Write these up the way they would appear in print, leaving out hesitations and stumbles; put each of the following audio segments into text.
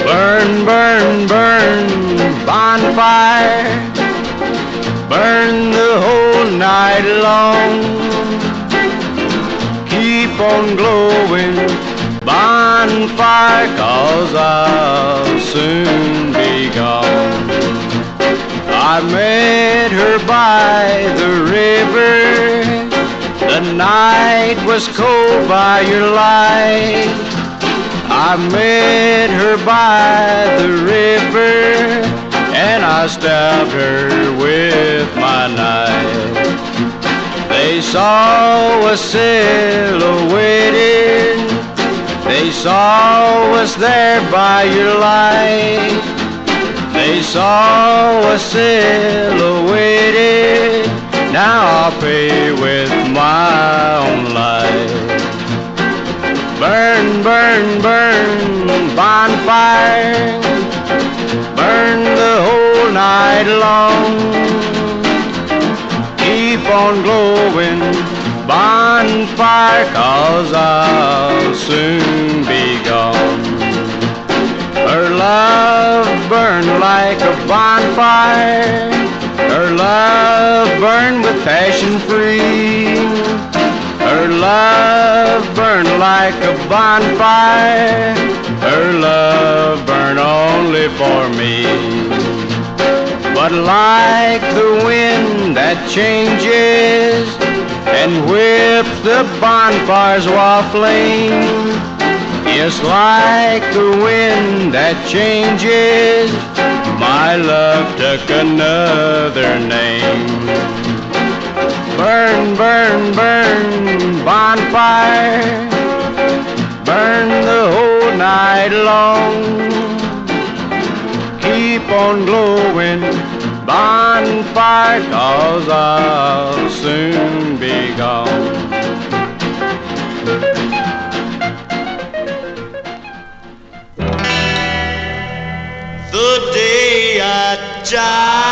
Burn, burn, burn, bonfire, burn the whole night long. Keep on glowing, bonfire, 'cause I'll soon be gone. I met her by the river, the night was cold by your light. I met her by the river, and I stabbed her with my knife. They saw us silhouetted, they saw us there by your light. They saw us silhouetted, now I'll pay with my own life. Burn, burn, burn, bonfire, burn the whole night long. Keep on glowing, bonfire, 'cause I'll soon be gone. Her love burned like a bonfire, her love burned with passion free. Her love burned like a bonfire, her love burned only for me. But like the wind that changes and whips the bonfires waffling, yes, like the wind that changes, my love took another name. Burn, burn, burn, bonfire, burn the whole night long. Keep on glowing, bonfire, 'cause I'll soon be gone. The day I die,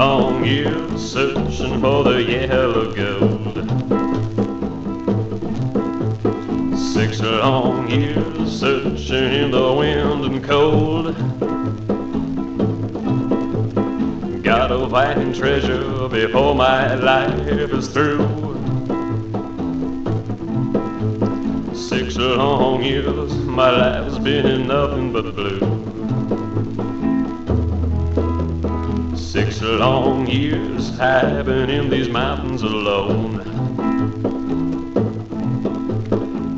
long years searching for the yellow gold. 6 long years searching in the wind and cold. Gotta find treasure before my life is through. 6 long years, my life's been nothing but blue. 6 long years, I've been in these mountains alone.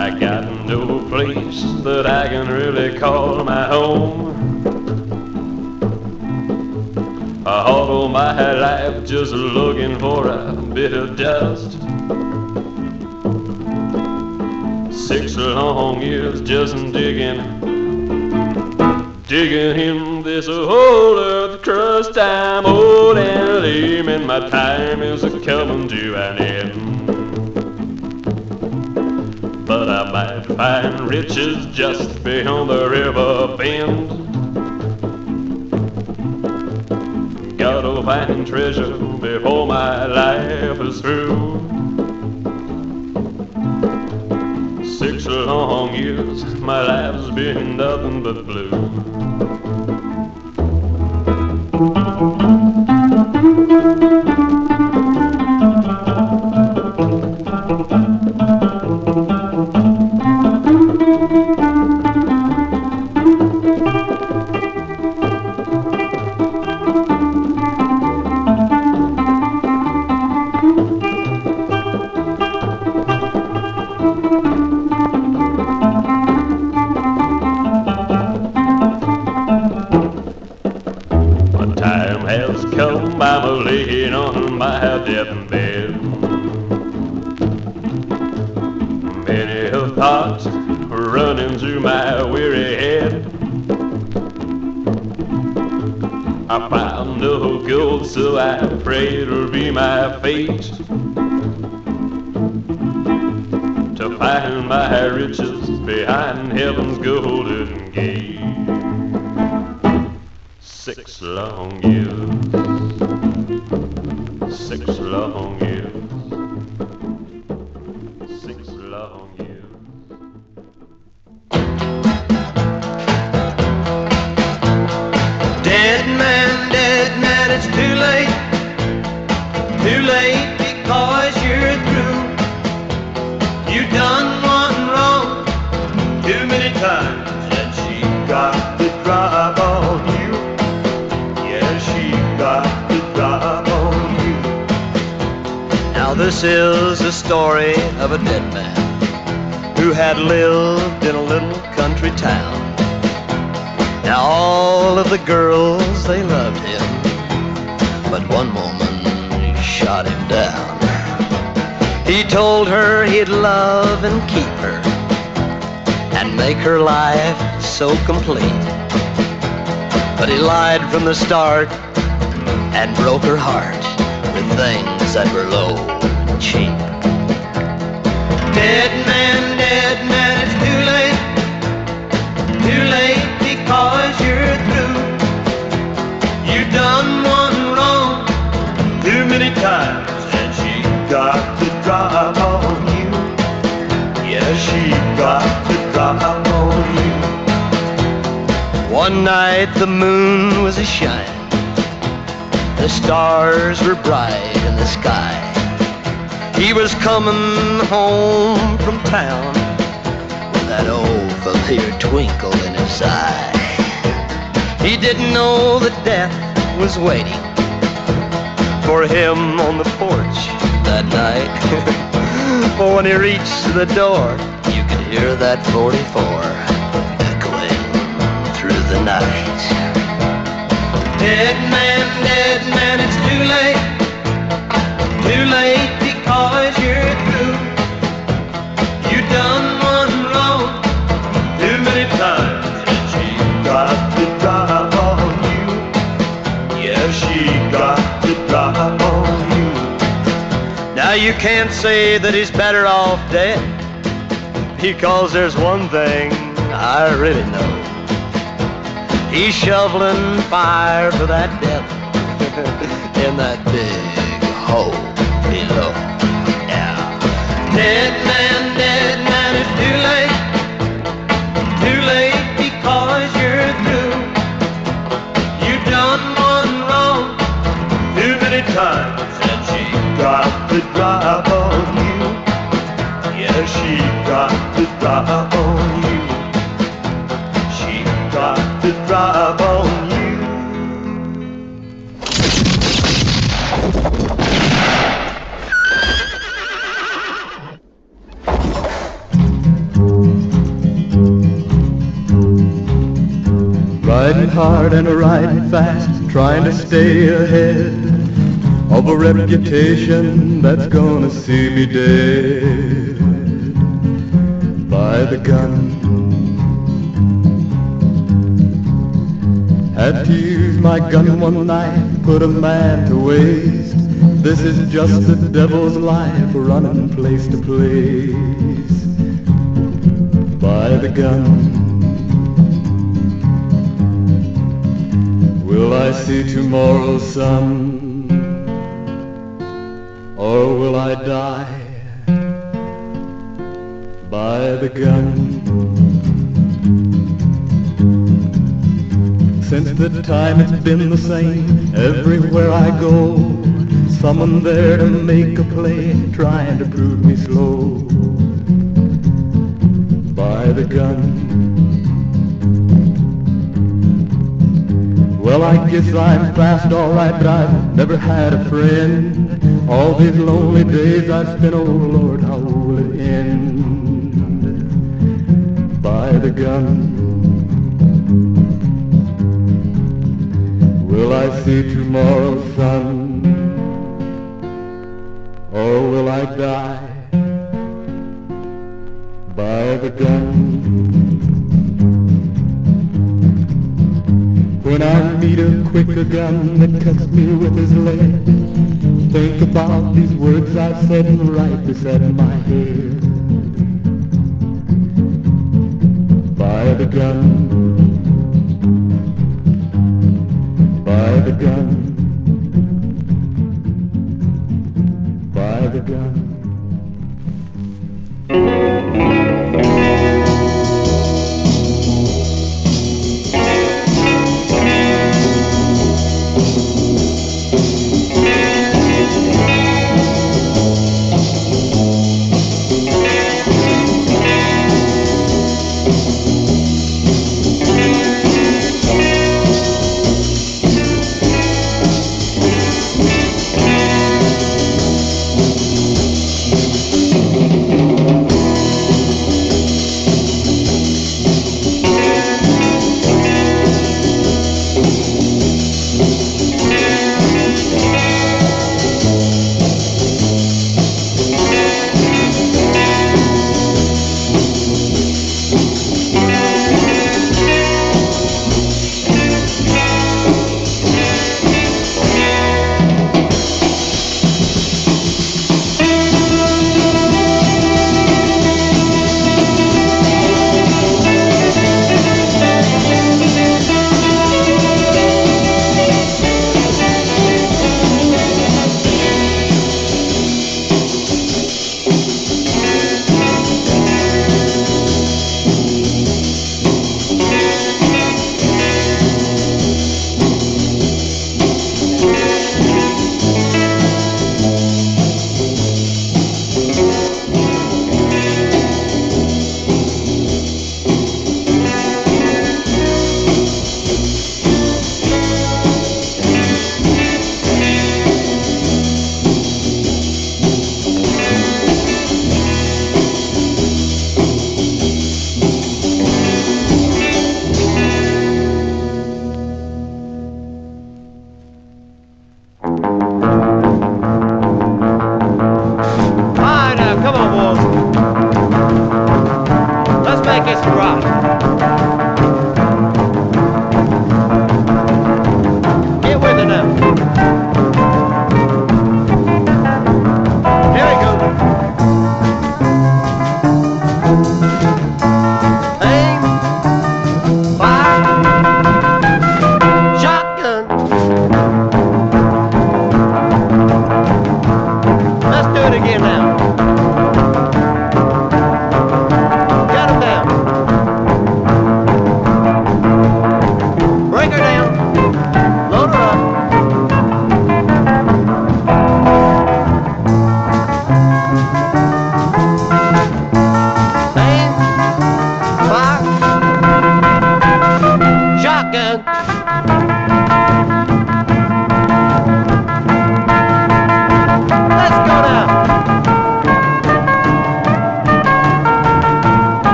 I got no place that I can really call my home. All my life just looking for a bit of dust. 6 long years just digging in this whole earth crust. I'm old and lame and my time is coming to an end. But I might find riches just beyond the river bend. Gotta find treasure before my life is through. 6 long years, my life's been nothing but blue. I'm laying on my deathbed. Many a thought running through my weary head. I found no gold, so I pray it'll be my fate to find my riches behind heaven's golden gate. 6 long years. 6 long years. 6 long years. Dead man, it's too late. Too late because you're through. You done one wrong too many times, and she got the drop on you. Yeah, she got the drop on you. Now this is the story of a dead man who had lived in a little country town. Now all of the girls, they loved him, but one woman shot him down. He told her he'd love and keep her and make her life so complete, but he lied from the start and broke her heart with things that were low and cheap. Dead man, it's too late. Too late because you're through. You done one wrong too many times, and she got the drop on you. Yeah, she got the drop on you. One night the moon was a-shining. The stars were bright in the sky. He was coming home from town with that old familiar twinkle in his eye. He didn't know that death was waiting for him on the porch that night. But when he reached the door, you could hear that 44 echoing through the night. Dead man, it's too late. Too late because you're through. You done one wrong too many times, and she got the drop on you. Yeah, she got the drop on you. Now you can't say that he's better off dead, because there's one thing I really know. He's shoveling fire for that devil in that big hole below. Yeah. Dead man, it's too late. many times that she got the drop on you. Yeah, she got the drop on you. She got the drop on you. Riding hard and riding fast, trying to stay ahead of a reputation that's gonna see me dead by the gun. Had to use my gun one night, put a man to waste. This is just the devil's life, running place to place by the gun. Will I see tomorrow's sun, or will I die by the gun? Since the time it's been the same, everywhere I go, someone there to make a play, trying to prove me slow by the gun. Well, I guess I'm fast, all right, but I've never had a friend. All these lonely days I've spent, oh Lord, how will it end? By the gun. Will I see tomorrow's sun, or will I die by the gun? When I meet a quicker gun that cuts me with his leg, think about these words I've said right beside my head. By the gun, by the gun, by the gun.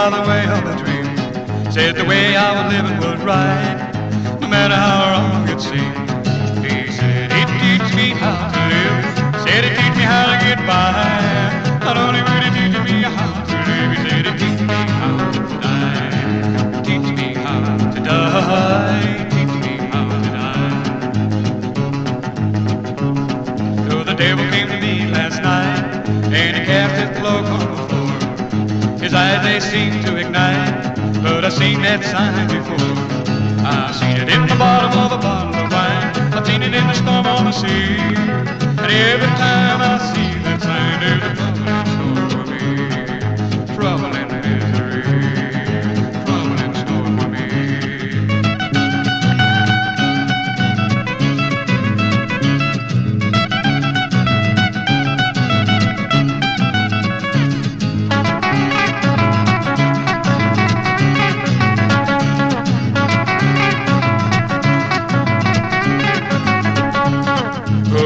by the way of a dream. Said the way I was living was right, no matter how wrong it seemed. He said he'd teach me how to live. Said he'd teach me how to get by. Not only would he teach me how to live, he said he'd teach me how to die. Teach me how to die. Teach me how to die. So the devil came to me last night, and he cast his cloak on the floor. His eyes, they seemed to ignite, but I've seen that sign before. I've seen it in the bottom of a bottle of wine. I've seen it in the storm on the sea. And every time I see that sign, there's a trouble in store for me. Trouble and misery. Trouble in store for me.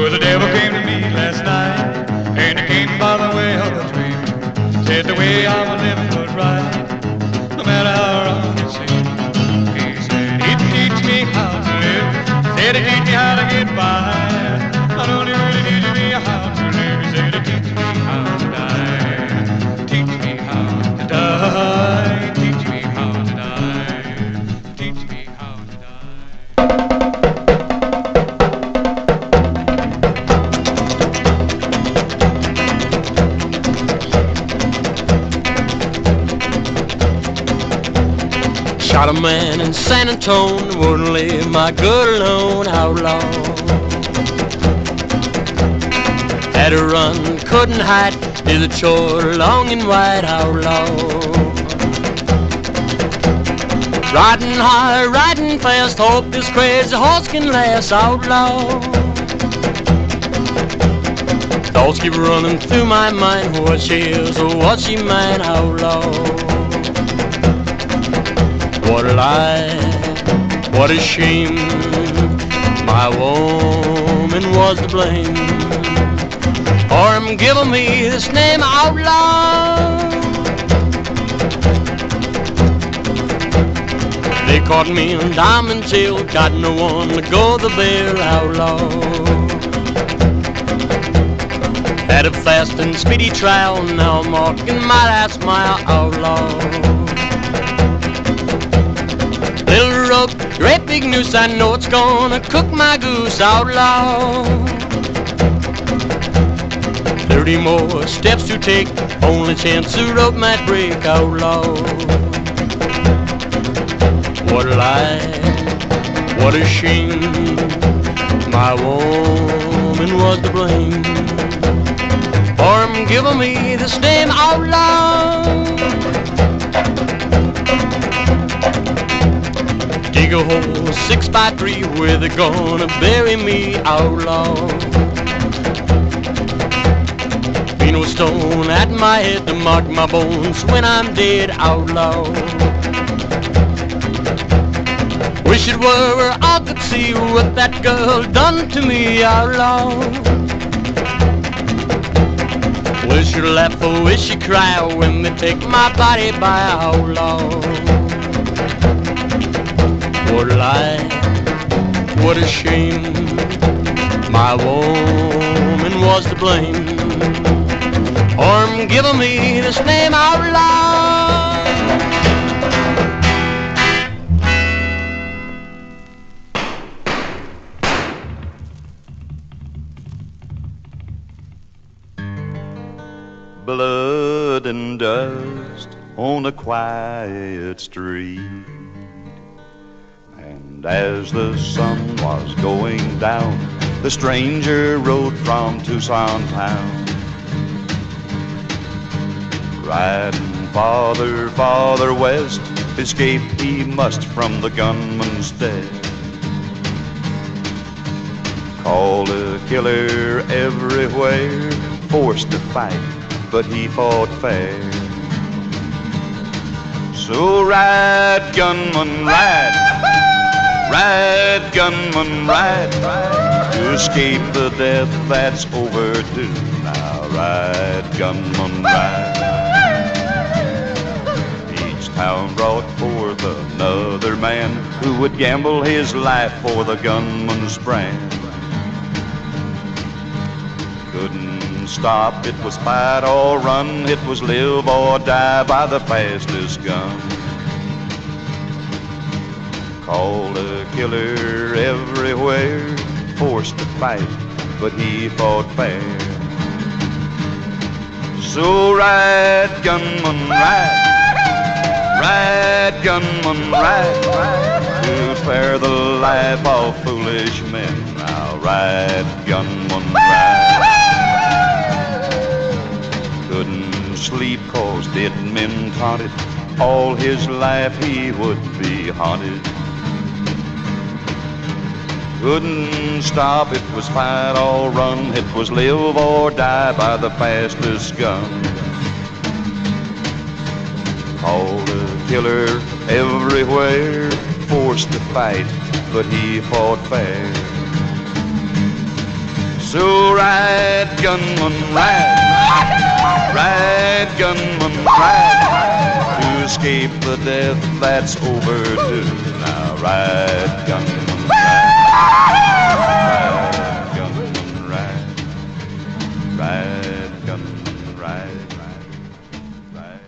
The devil came to me last night, and he came by the way of a dream. Said the way I was living was right, no matter how wrong it seemed. He said he'd teach me how to live. Said he'd teach me how to get by. Not only would he teach me how to live, he said he'd teach me how to die. Teach me how to die. Teach me how to die. Teach me how to die. Shot a man in San Antonio, wouldn't leave my girl alone, outlaw. Had to run, couldn't hide, did the chore long and wide, outlaw. Riding hard, riding fast, hope this crazy horse can last, outlaw. Thoughts keep running through my mind, what she is or what she mine, outlaw. What a lie, what a shame, my woman was to blame for him giving me this name, outlaw. They caught me in diamond jail, got no one to go the bail, outlaw. Had a fast and speedy trial, now I'm walking my last mile, outlaw. Little rope, great big noose, I know it's gonna cook my goose, outlaw. 30 more steps to take, only chance the rope might break, outlaw. What a lie, what a shame, my woman was to blame for him giving me this name, outlaw. Dig a hole 6 by 3 where they're gonna bury me, outlaw. Be no stone at my head to mark my bones when I'm dead, outlaw. Wish it were where I could see what that girl done to me, outlaw. Wish she laugh or wish she cry when they take my body by, outlaw. What a lie, what a shame, my woman was to blame for him giving me this name, outlaw. Blood and dust on a quiet street. And as the sun was going down, the stranger rode from Tucson town, riding farther, farther west. Escape he must from the gunman's death. Called a killer everywhere, forced to fight, but he fought fair. So ride, gunman, ride. Ride, gunman, ride, to escape the death that's overdue. Now ride, gunman, ride. He Town brought forth another man who would gamble his life for the gunman's brand. Couldn't stop, it was fight or run, it was live or die by the fastest gun. Called a killer everywhere, forced to fight, but he fought fair. So ride, gunman, ride, ride, gunman, ride, to spare the life of foolish men. Now ride, gunman, ride. Couldn't sleep 'cause dead men taunted, all his life he would be haunted. Couldn't stop, it was fight or run, it was live or die by the fastest gun. Called a killer everywhere, forced to fight, but he fought fair. So ride, gunman, ride, ride, gunman, ride, to escape the death that's overdue. Now ride, gunman, ride. Ride, gunman, ride. Ride, gunman, ride. Ride.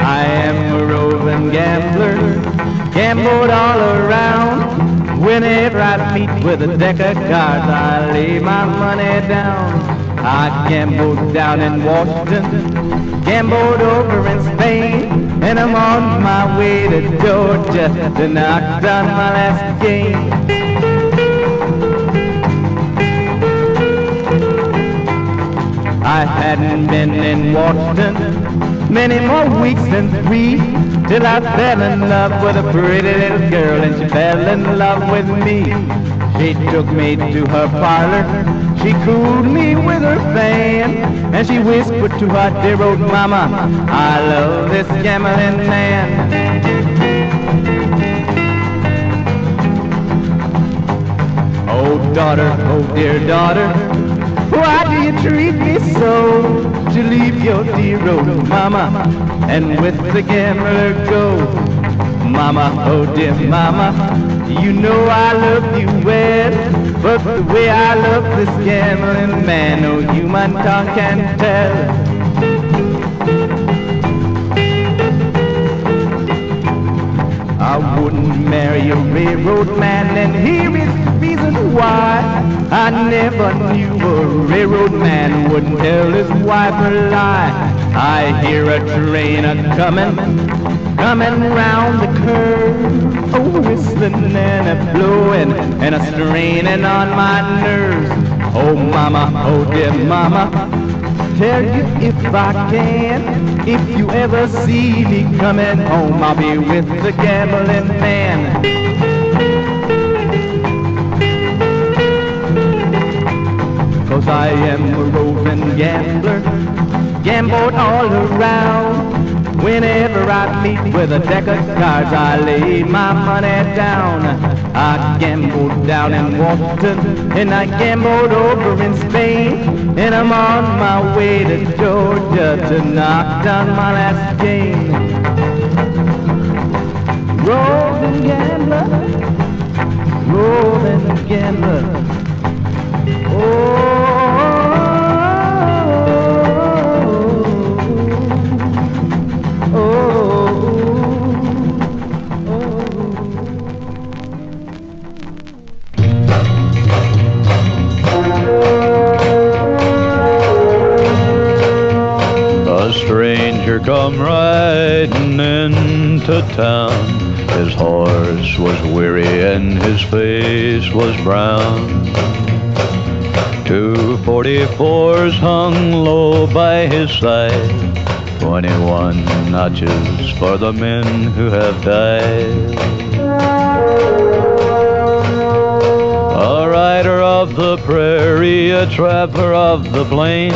I am a roving gambler, gambled all around. Whenever I meet with a deck of cards, I lay my money down. I gambled down in Washington, gambled over in Spain, and I'm on my way to Georgia to knock down my last game. I hadn't been in Washington many more weeks than 3 till I fell in love with a pretty little girl, and she fell in love with me. She took me to her parlor, she cooled me with her fan, and she whispered to her dear old mama, I love this gambling man. Oh daughter, oh dear daughter, why do you treat me so? To leave your dear old mama and with the gambler go. Mama, oh dear mama, you know I love you well, but the way I love this gambling man, no human tongue can tell. I wouldn't marry a railroad man, and here is the reason why. I never knew a railroad man wouldn't tell his wife a lie. I hear a train a-comin', coming round the curve, a whistling and a blowing and a straining on my nerves. Oh mama, oh dear mama, tell you if I can, if you ever see me coming home, I'll be with the gambling man. Cause I am a roving gambler, gambled all around. Whenever I meet with a deck of cards, I lay my money down. I gambled down in Washington, and I gambled over in Spain, and I'm on my way to Georgia to knock down my last game. Rolling gambler, rolling gambler. Oh. Come riding into town. His horse was weary and his face was brown. 244s hung low by his side, 21 notches for the men who have died. A rider of the prairie, a trapper of the plain,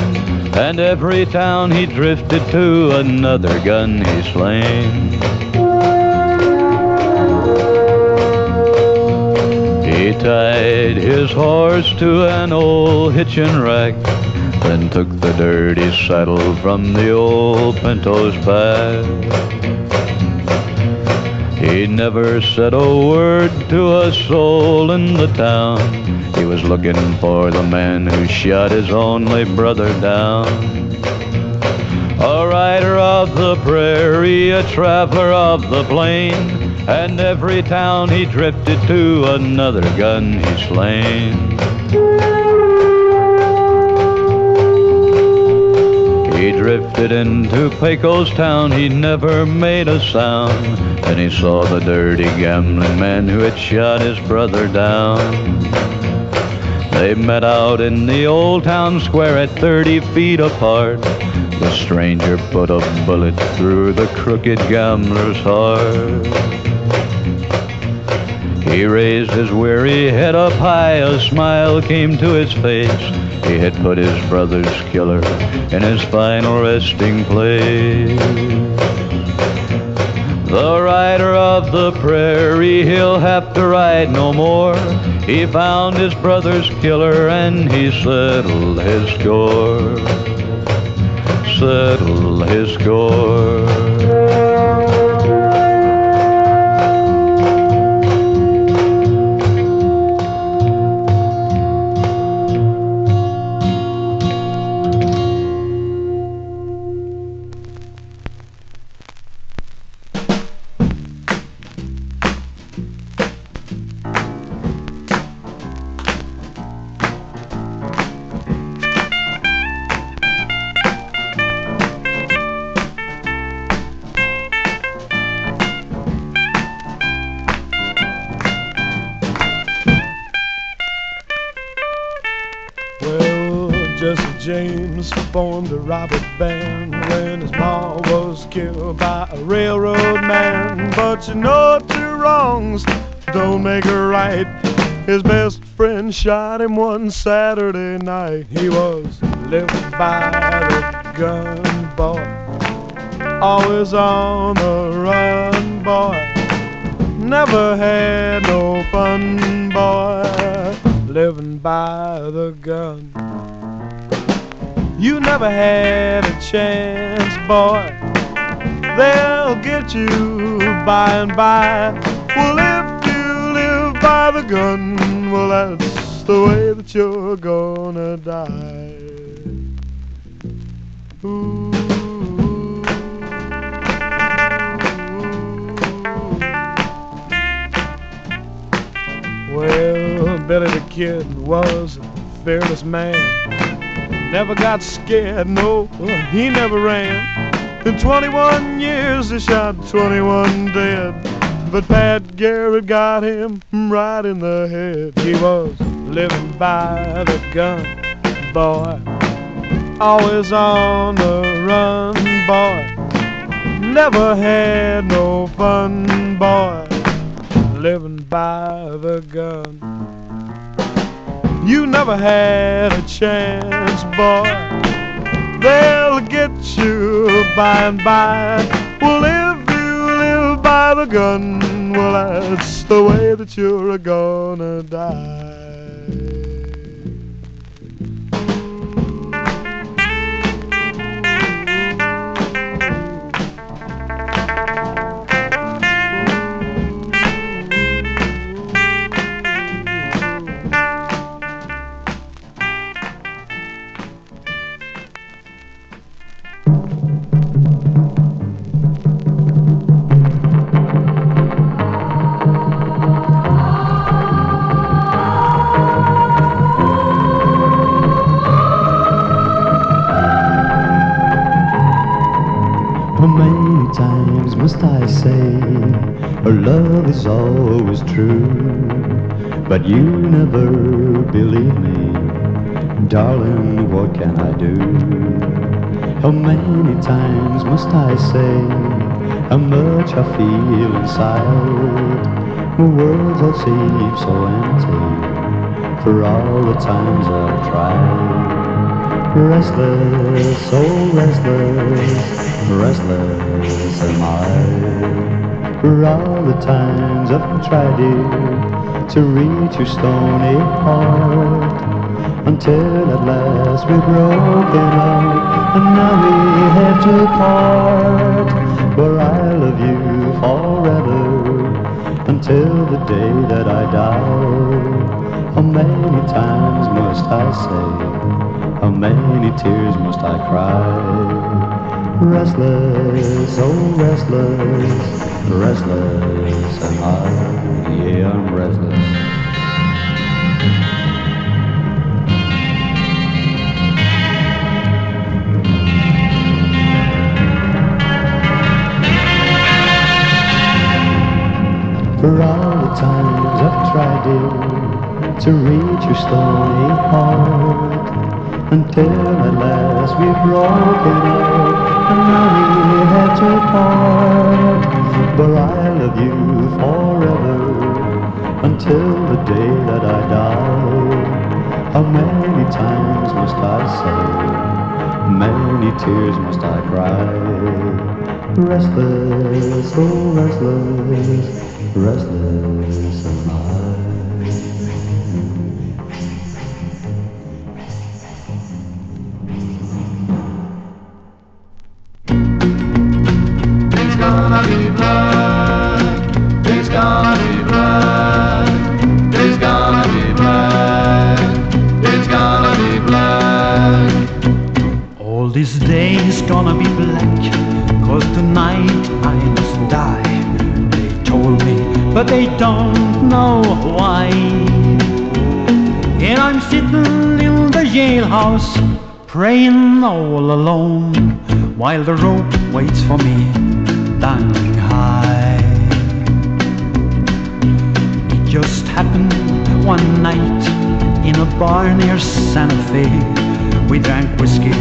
and every town he drifted to, another gun he slain. He tied his horse to an old hitching rack, then took the dirty saddle from the old pinto's back. He never said a word to a soul in the town. He was looking for the man who shot his only brother down. A rider of the prairie, a traveler of the plain, and every town he drifted to, another gun he slain. He drifted into Pecos town, he never made a sound, and he saw the dirty gambling man who had shot his brother down. They met out in the old town square at 30 feet apart. The stranger put a bullet through the crooked gambler's heart. He raised his weary head up high, a smile came to his face. He had put his brother's killer in his final resting place. The rider of the prairie, he'll have to ride no more. He found his brother's killer and he settled his score. Settled his score. James formed a robber band when his ma was killed by a railroad man. But you know two wrongs don't make a right. His best friend shot him one Saturday night. He was living by the gun, boy, always on the run, boy. Never had no fun, boy, living by the gun. You never had a chance, boy. They'll get you by and by. Well, if you live by the gun, well, that's the way that you're gonna die. Ooh. Well, Billy the Kid was a fearless man. Never got scared, no, he never ran. In 21 years he shot 21 dead. But Pat Garrett got him right in the head. He was living by the gun, boy, always on the run, boy. Never had no fun, boy, living by the gun. You never had a chance, boy. They'll get you by and by. Well, if you live by the gun, well, that's the way that you're gonna die. Must I say, her love is always true, but you never believe me, darling, what can I do? How many times must I say how much I feel inside? The words all seem so empty for all the times I've tried. Restless, oh restless, restless am I. For all the times I've tried, dear, to reach your stony heart, until at last we're broken up, and now we have to part. But I love you forever, until the day that I die. How many times must I say, how many tears must I cry? Restless, oh restless, restless am I. Yeah, I'm restless. For all the times I've tried, dear, to reach your stony heart, until at last we've broken up, and now we have to part. But I love you forever, until the day that I die. How many times must I say, many tears must I cry? Restless, oh restless, restless am I. There's gonna be blood, there's gonna be blood, there's gonna be blood, there's gonna be blood. All this day is gonna be black, 'cause tonight I must die. They told me, but they don't know why. And I'm sitting in the jailhouse, praying all alone, while the rope waits for me down high. It just happened one night in a bar near Santa Fe. We drank whiskey,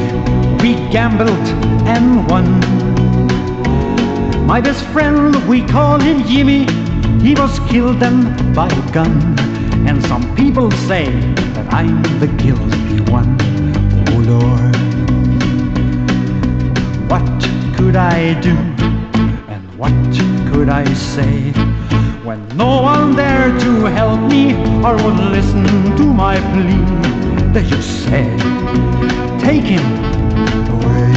we gambled and won. My best friend, we call him Jimmy, he was killed then by a gun. And some people say that I'm the guilty one. Oh Lord, what could I do and what could I say, when no one dared to help me or would listen to my plea? They just said, take him away.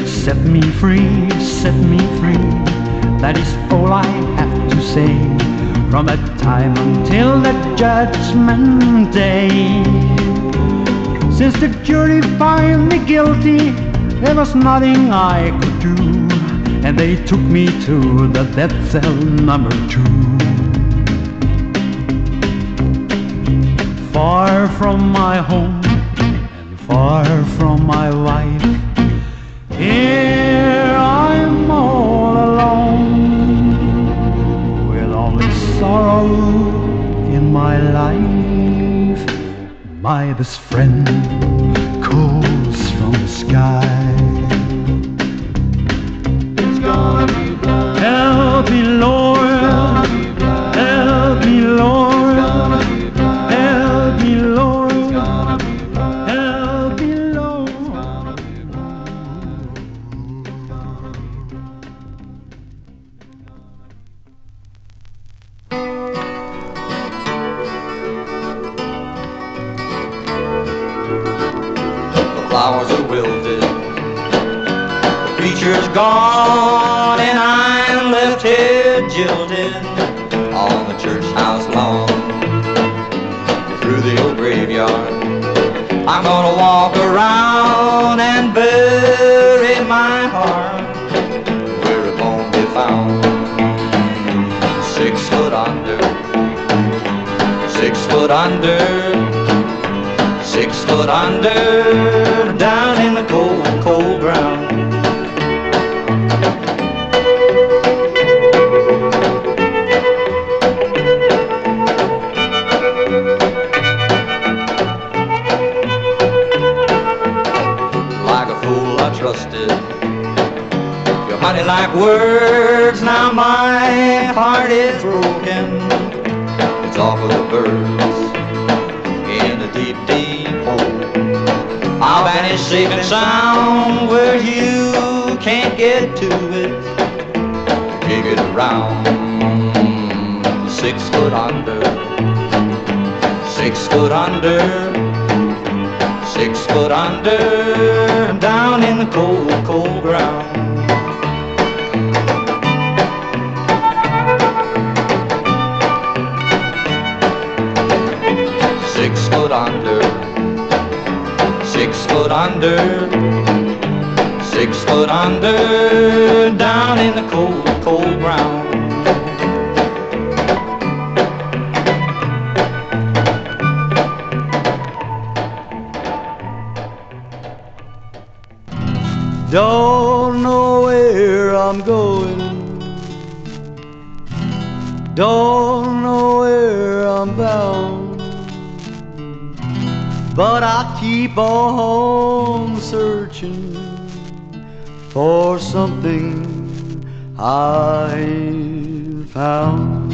Set me free, set me free, that is all I have to say. From that time until the judgment day, since the jury found me guilty, there was nothing I could do, and they took me to the death cell number 2. Far from my home and far from my wife, here I'm all alone, with only sorrow in my life. My best friend calls from the sky. It's gonna be blood, Help me, Lord, help me, Lord, help me, Lord, help me, Lord. The flowers are wilted, the preacher's gone, and I'm left here jilted on the church house lawn. Through the old graveyard, I'm gonna walk around and bury my heart where it won't be found. 6 foot under, 6 foot under, 6 foot under, down in the cold, cold ground. Like a fool I trusted your honey-like words, now my heart is broken. It's off of the birds in a deep, deep hole. I'll vanish safe and sound where you can't get to it. Kick it around, 6 foot under. 6 foot under, 6 foot under, down in the cold, cold ground. 6 foot under, 6 foot under, 6 foot under, down in the cold, cold ground. Don't know where I'm going, don't know where I'm bound, but I keep on searching for something I ain't found.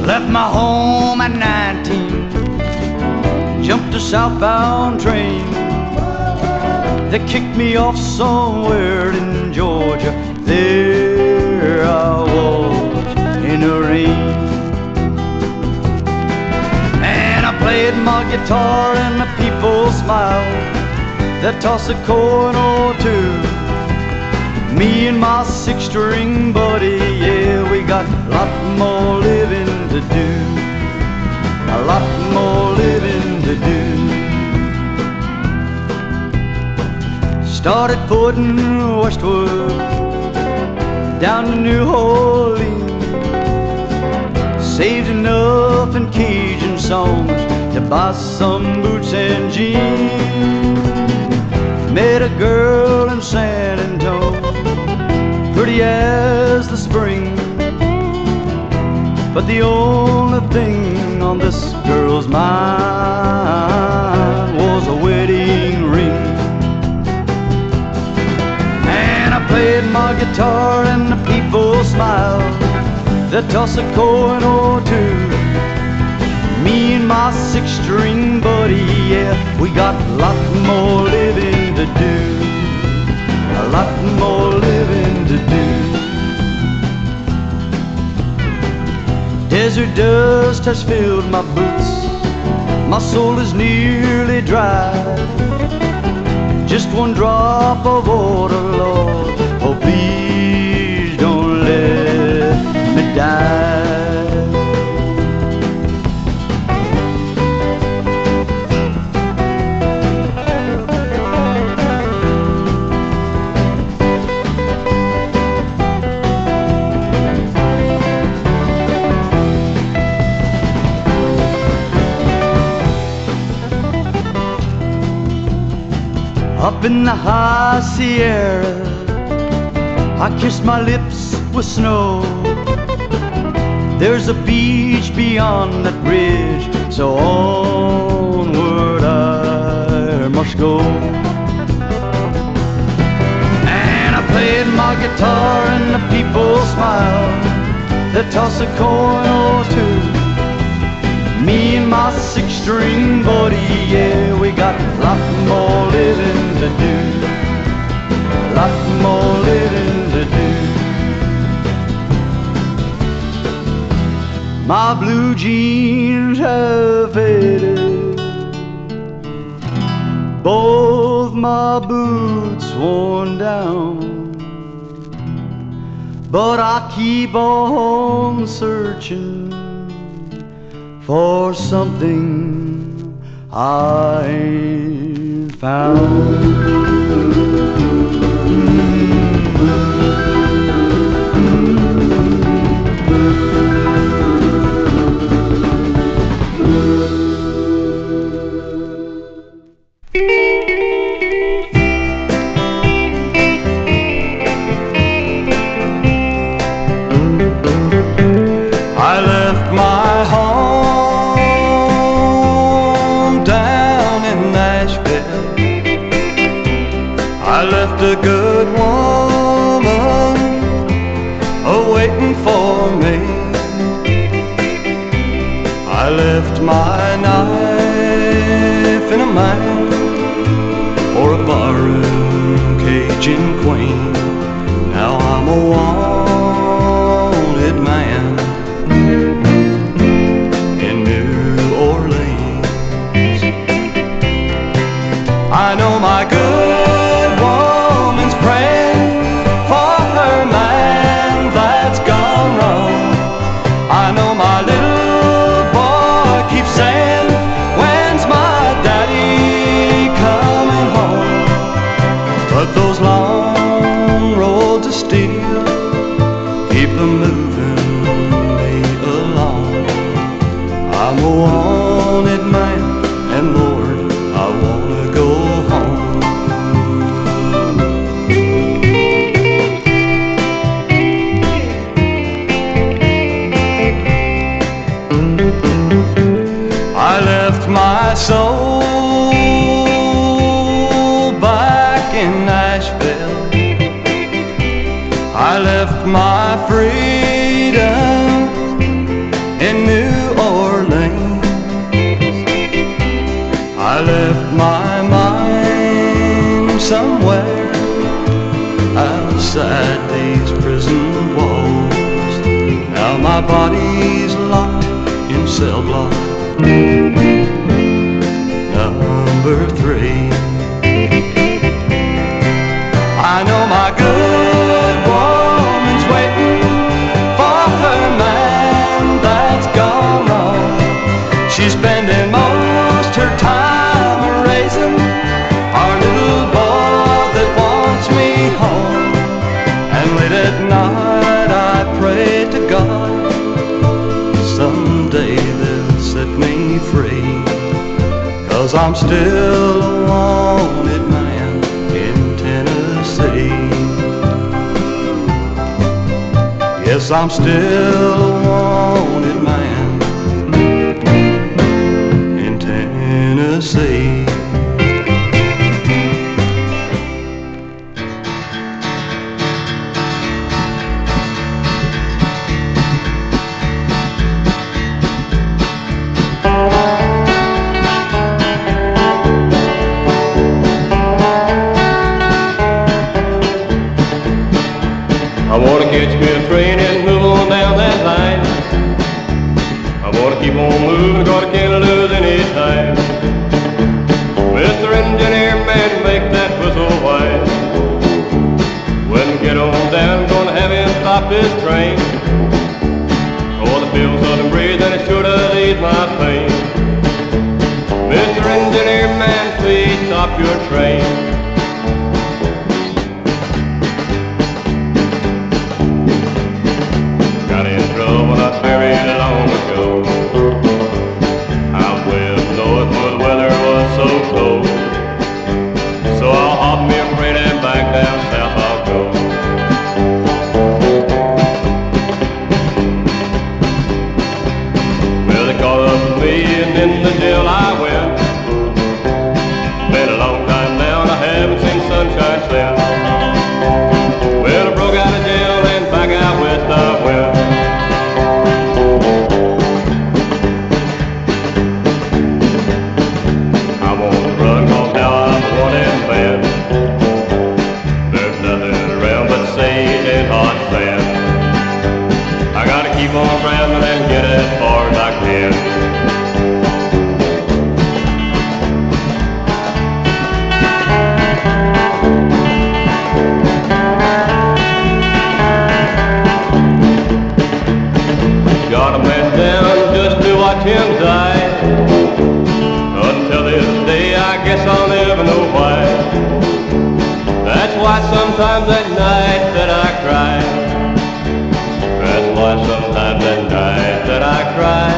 Left my home at 19, jumped a southbound train. They kicked me off somewhere in Georgia. There I was in the rain. And I played my guitar and the people smiled. They tossed a coin or two. Me and my 6-string buddy, yeah, we got a lot more living to do, a lot more living to do. Started putting westward, down to New Orleans. Saved enough in Cajun songs to buy some boots and jeans. Met a girl in San Antonio, pretty as the spring, but the only thing on this girl's mind was a wedding ring. And I played my guitar and the people smiled. They tossed a coin or two. Me and my 6-string buddy, yeah, we got a lot more living to do, a lot more living to do. Desert dust has filled my boots, my soul is nearly dry. Just one drop of water, Lord, oh please don't let me die. Up in the high Sierra, I kissed my lips with snow. There's a beach beyond that bridge, so onward I must go. And I played my guitar and the people smiled. They tossed a coin or two. Me and my 6-string buddy, yeah, we got a lot more living to do, a lot more living to do. My blue jeans have faded, both my boots worn down, but I keep on searching for something I ain't found. I left my home down in Nashville. I left a good woman waiting for me. I left my knife in a man for a barroom Cajun queen. Now I'm a I know my good woman's praying for her man that's gone wrong. I know my little boy keeps saying, when's my daddy coming home? But those long roads of steel keep them moving me along. I'm a wanted man, and Lord, I wanna go home. I left my soul back in Nashville. I left my freedom in New Orleans. I left my mind somewhere outside these prison walls. Now my body's locked in cell block number 3. I know my good woman's waiting for her man that's gone wrong. She's spending most her time raising our little boy that wants me home. And late at night I pray to God someday they'll set me free, 'cause I'm still a wanted man in Tennessee. Yes, I'm still a wanted man in Tennessee. I wanna catch me a train and move on down that line. I wanna keep on moving, cause I can't lose any time. Mr. Engineer Man, make that whistle whine. When we get on down, gonna have him stop this train. Oh, the feel southern breeze and it sure does ease my pain. Mr. Engineer Man, please stop your train. I buried long ago. Out west north where the weather was so cold. So I'll hop me a freight and back down south I'll go. Well, they caught up with me and in the jail I went. Been a long time now and I haven't seen sunshine since. Well, I broke out of jail and back out west I went. Keep on traveling and get as far as I can. Got a man down just to watch him die. Until this day I guess I'll never know why. That's why sometimes at night that I cry. That's why sometimes at night that I cry.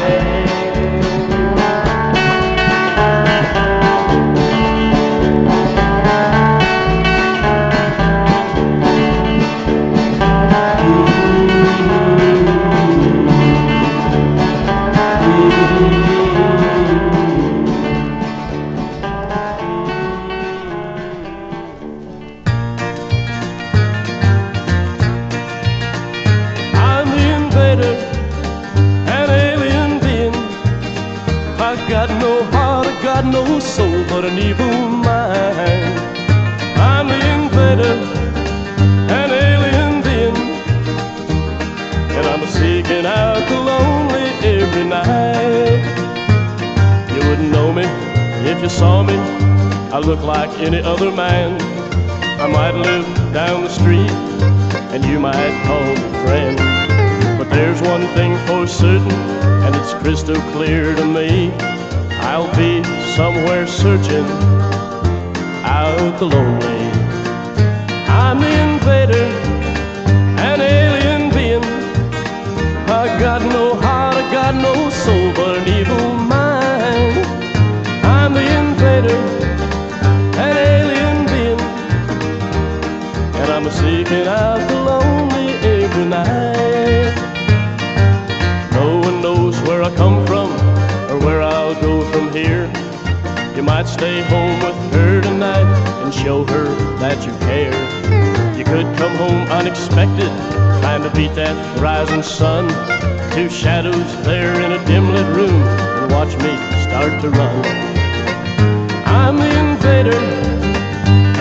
I'm the invader, an alien being. I got no heart, I got no soul, but an evil mind. I'm the invader, an alien being, and I'm seeking out the lonely every night. You wouldn't know me if you saw me. I look like any other man. I might live down the street, and you might call me friend. But there's one thing for certain, and it's crystal clear to me. I'll be somewhere searching out the lonely. I'm the invader, an alien being. I got no heart, I got no soul, but an evil mind. I'm the invader, an alien being, and I'm seeking out the lonely every night. No one knows where I come from or where I'll go from here. You might stay home with her tonight and show her that you care. You could come home unexpected, time to beat that rising sun. Two shadows there in a dim lit room, and watch me start to run. I'm the invader,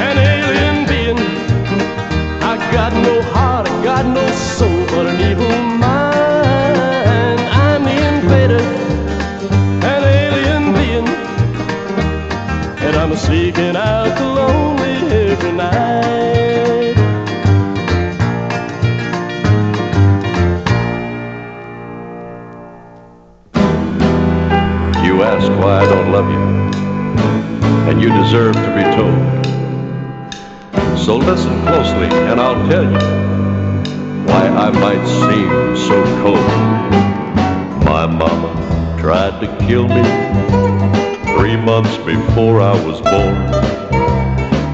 an alien being. I got no heart, I got no soul, but an evil mind. I'm the invader, an alien being, and I'm seeking out the lonely every night. You ask why I don't love you, and you deserve to be told. So listen closely and I'll tell you why I might seem so cold. My mama tried to kill me 3 months before I was born.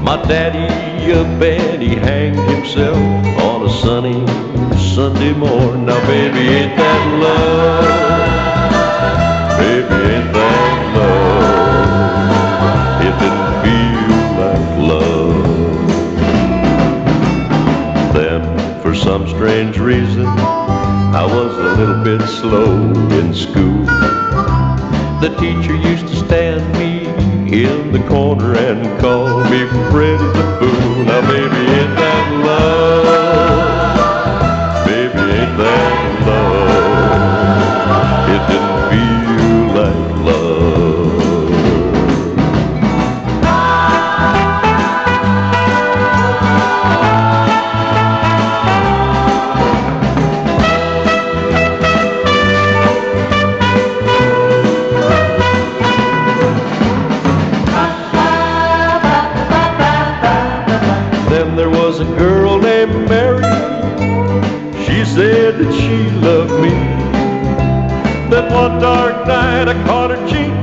My daddy, a Benny, hanged himself on a sunny Sunday morn. Now baby, ain't that love? Baby, ain't that love? It didn't feel like love. Then, for some strange reason, I was a little bit slow in school. The teacher used to stand me in the corner and call me Freddy the Fool. Now baby, ain't that love? Baby, ain't that love? It didn't feel like love. Then there was a girl named Mary. She said that she loved me. Then one dark night I caught her cheek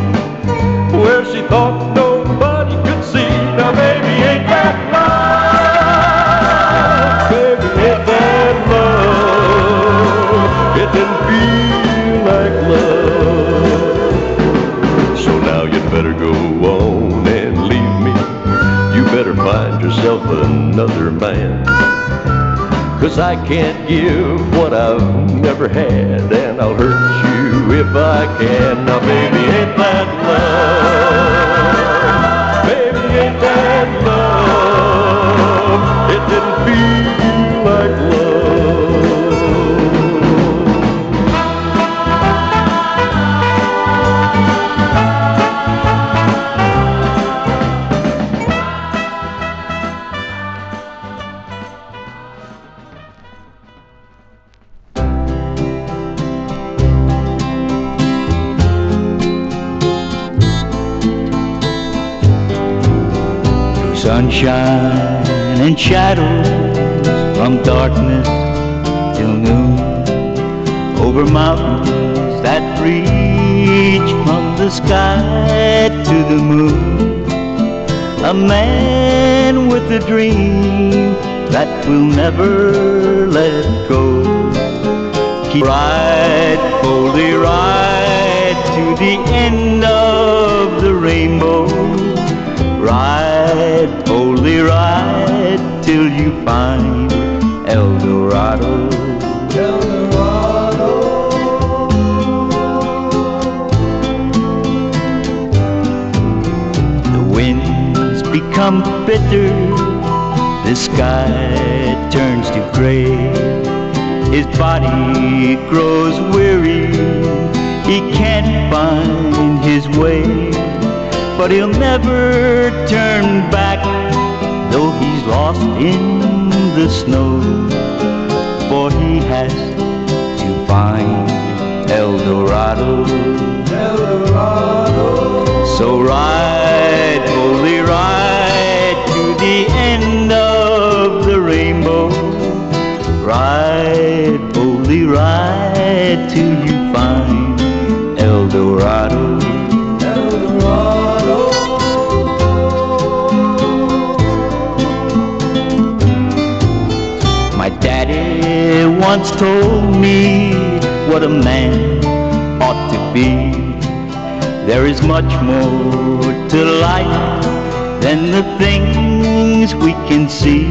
where she thought nobody could see. Now baby, ain't that love? Baby, ain't that love? It didn't feel like love. So now you'd better go on and leave me. You better find yourself another man. 'Cause I can't give what I've never had, and I'll hurt you if I can. Now baby, ain't that love? Baby, ain't that love? It didn't feel like love. Sunshine and shadows from darkness till noon, over mountains that reach from the sky to the moon. A man with a dream that will never let go. Keep right, boldly right to the end of the rainbow. Ride, boldly ride, till you find El Dorado. El Dorado. The winds become bitter, the sky turns to gray. His body grows weary, he can't find his way. but he'll never turn back, though he's lost in the snow, for he has to find El Dorado. El Dorado. So ride, boldly ride to the end of the rainbow. Ride, boldly ride till you find El Dorado. El Dorado. My daddy once told me what a man ought to be. There is much more to life than the things we can see,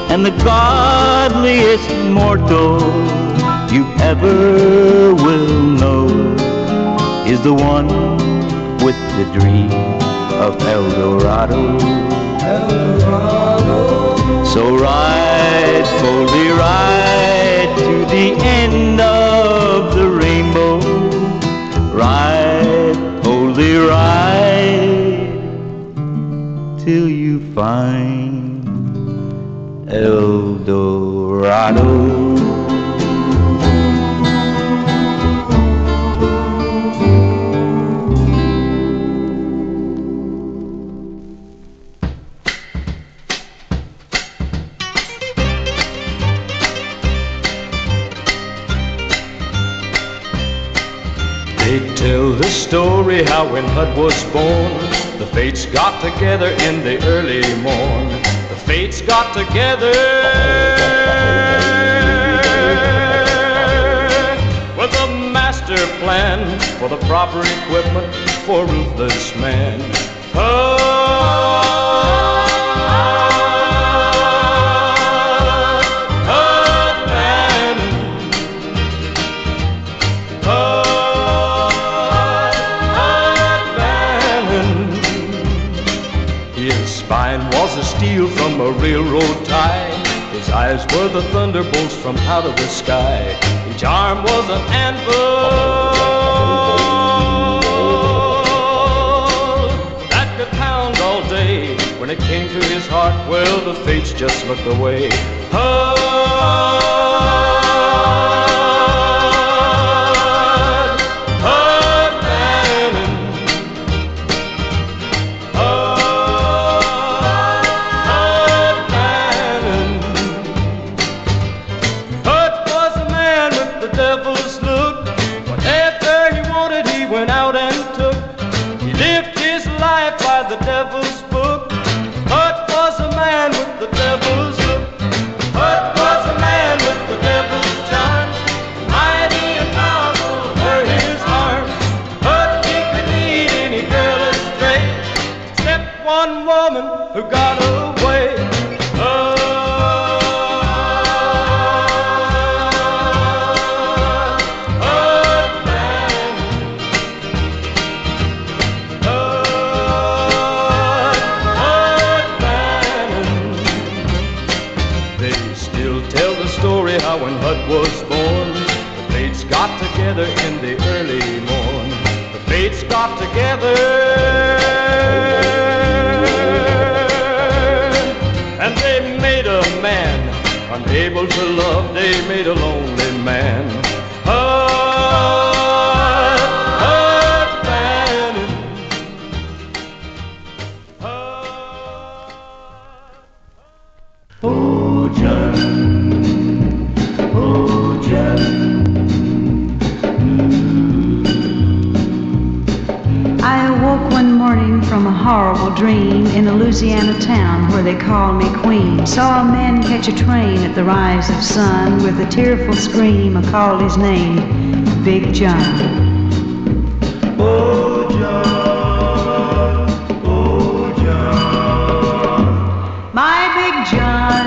and the godliest mortal you ever will know is the one with the dream of El Dorado. El Dorado. So ride, boldly ride to the end of the rainbow. Ride, boldly ride till you find El Dorado. They tell the story how when Hud was born, the fates got together in the early morn. The fates got together with a master plan for the proper equipment for a ruthless man. Was a steel from a railroad tie. His eyes were the thunderbolts from out of the sky. Each arm was an anvil that could pound all day. When it came to his heart, well, the fates just looked away. The devil's book. Hud was a man with the devil's look. Hud was a man with the devil's charms. Mighty and powerful were his arms. Hud, he could lead any girl astray, except one woman who got away. How when Hud was born, the fates got together in the early morn. The fates got together and they made a man unable to love. They made a lonely man. Oh, John. I awoke one morning from a horrible dream in a Louisiana town where they call me Queen. Saw a man catch a train at the rise of sun. With a tearful scream, I called his name, Big John. Oh, John, oh, John. My Big John.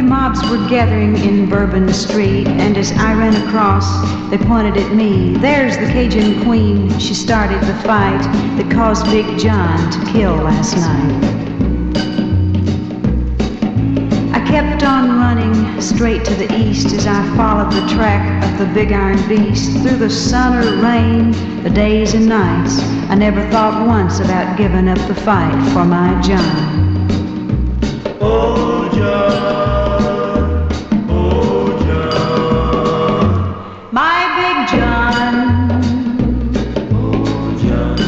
Mobs were gathering in Bourbon Street, and as I ran across, they pointed at me. There's the Cajun Queen. She started the fight that caused Big John to kill last night. I kept on running, straight to the east as I followed the track of the big iron beast. Through the sun or rain, the days and nights, I never thought once about giving up the fight for my John. Oh, John, oh, John, My big John. oh, John,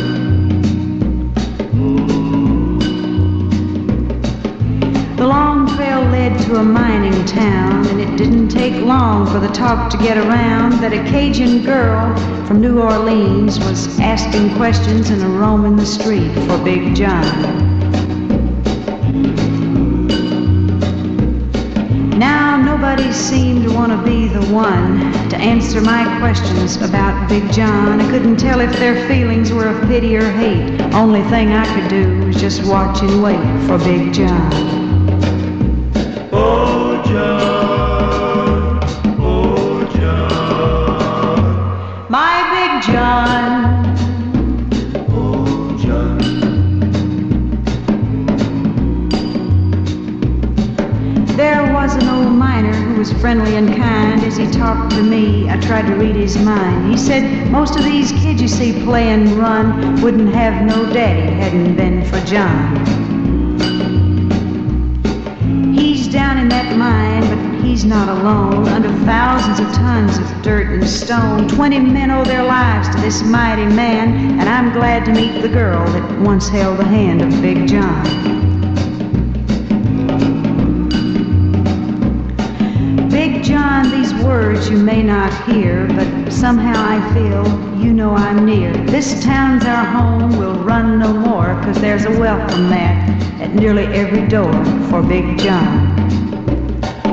The long trail led to a mining town, and it didn't take long for the talk to get around that a Cajun girl from New Orleans was asking questions and roaming the street for Big John. Now nobody seemed to want to be the one to answer my questions about Big John. I couldn't tell if their feelings were of pity or hate. Only thing I could do was just watch and wait for Big John. oh, John, oh, John, My Big John. oh, John. There was an old miner who was friendly and kind. As he talked to me, I tried to read his mind. He said, most of these kids you see play and run wouldn't have no daddy hadn't been for John. He's down in that mine, but he's not alone. Under thousands of tons of dirt and stone, 20 men owe their lives to this mighty man, and I'm glad to meet the girl that once held the hand of Big John. Big John, these words you may not hear, but somehow I feel you know I'm near. This town's our home, we'll run no more, 'cause there's a welcome mat at nearly every door for Big John.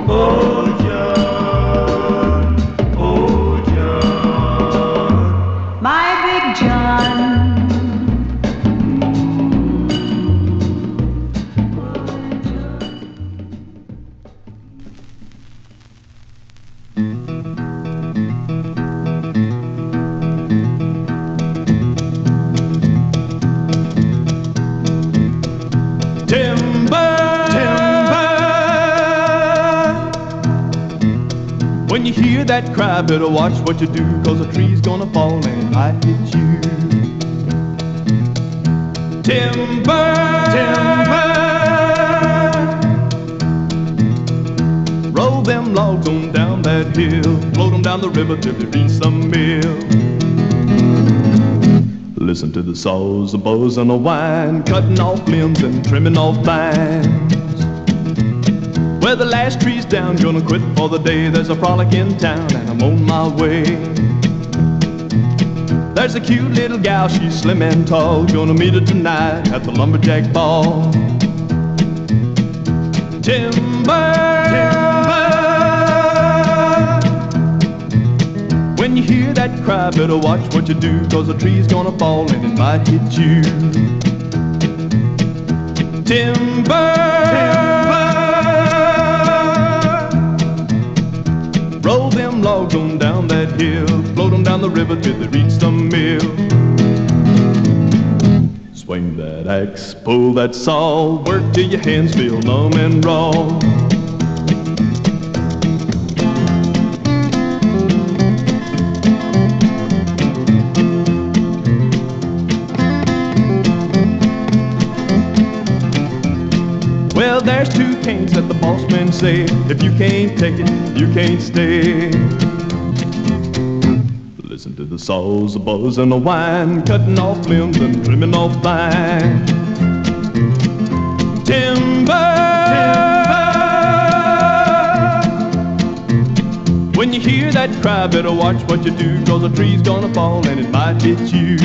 Oh, John, oh, John, My Big John. When you hear that cry, better watch what you do, 'cause a tree's gonna fall and it might hit you. Timber, timber, roll them logs on down that hill, float them down the river till they reach some mill. Listen to the saws, the bows, and the wine, cutting off limbs and trimming off vines. Well, the last tree's down, gonna quit for the day. There's a frolic in town and I'm on my way. There's a cute little gal, she's slim and tall, gonna meet her tonight at the lumberjack ball. Timber, timber, when you hear that cry, better watch what you do, 'cause a tree's gonna fall and it might hit you. Timber, timber, roll them logs on down that hill, float them down the river till they reach the mill. Swing that axe, pull that saw, work till your hands feel numb and raw. Well, there's two kings that the boss men say, if you can't take it, you can't stay. Listen to the saws, the bows, and the wine, cutting off limbs and trimming off vines. Timber, timber, when you hear that cry, better watch what you do, 'cause a tree's gonna fall and it might hit you.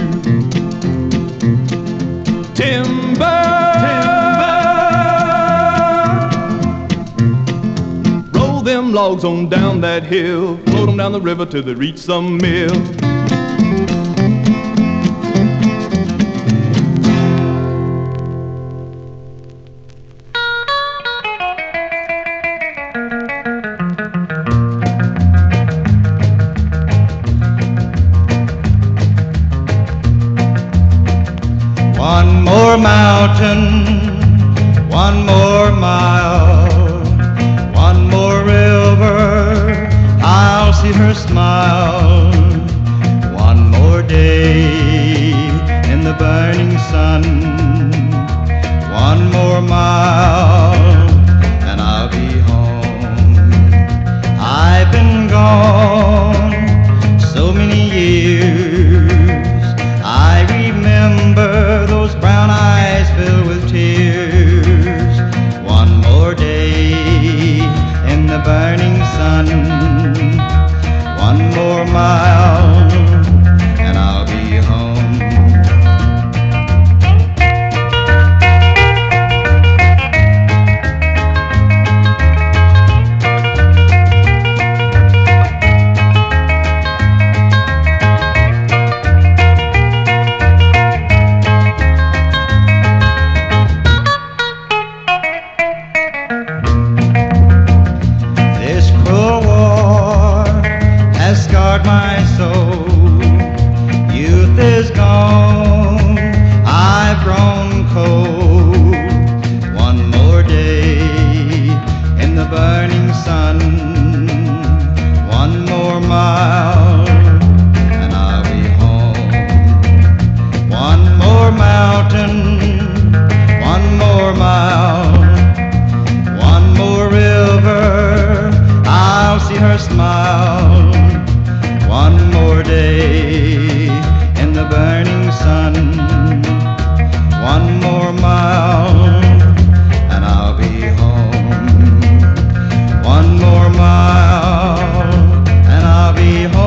Timber, timber, roll them logs on down that hill, float them down the river till they reach some mill. One more mountain, one more mile, one more river the burning sun. One more mile and I'll be home. My soul, youth is gone, I've grown cold. One more day in the burning sun, one more mile and I'll be home. One more mountain, one more mile, one more river, I'll see her smile. One more day in the burning sun, one more mile and I'll be home. One more mile and I'll be home.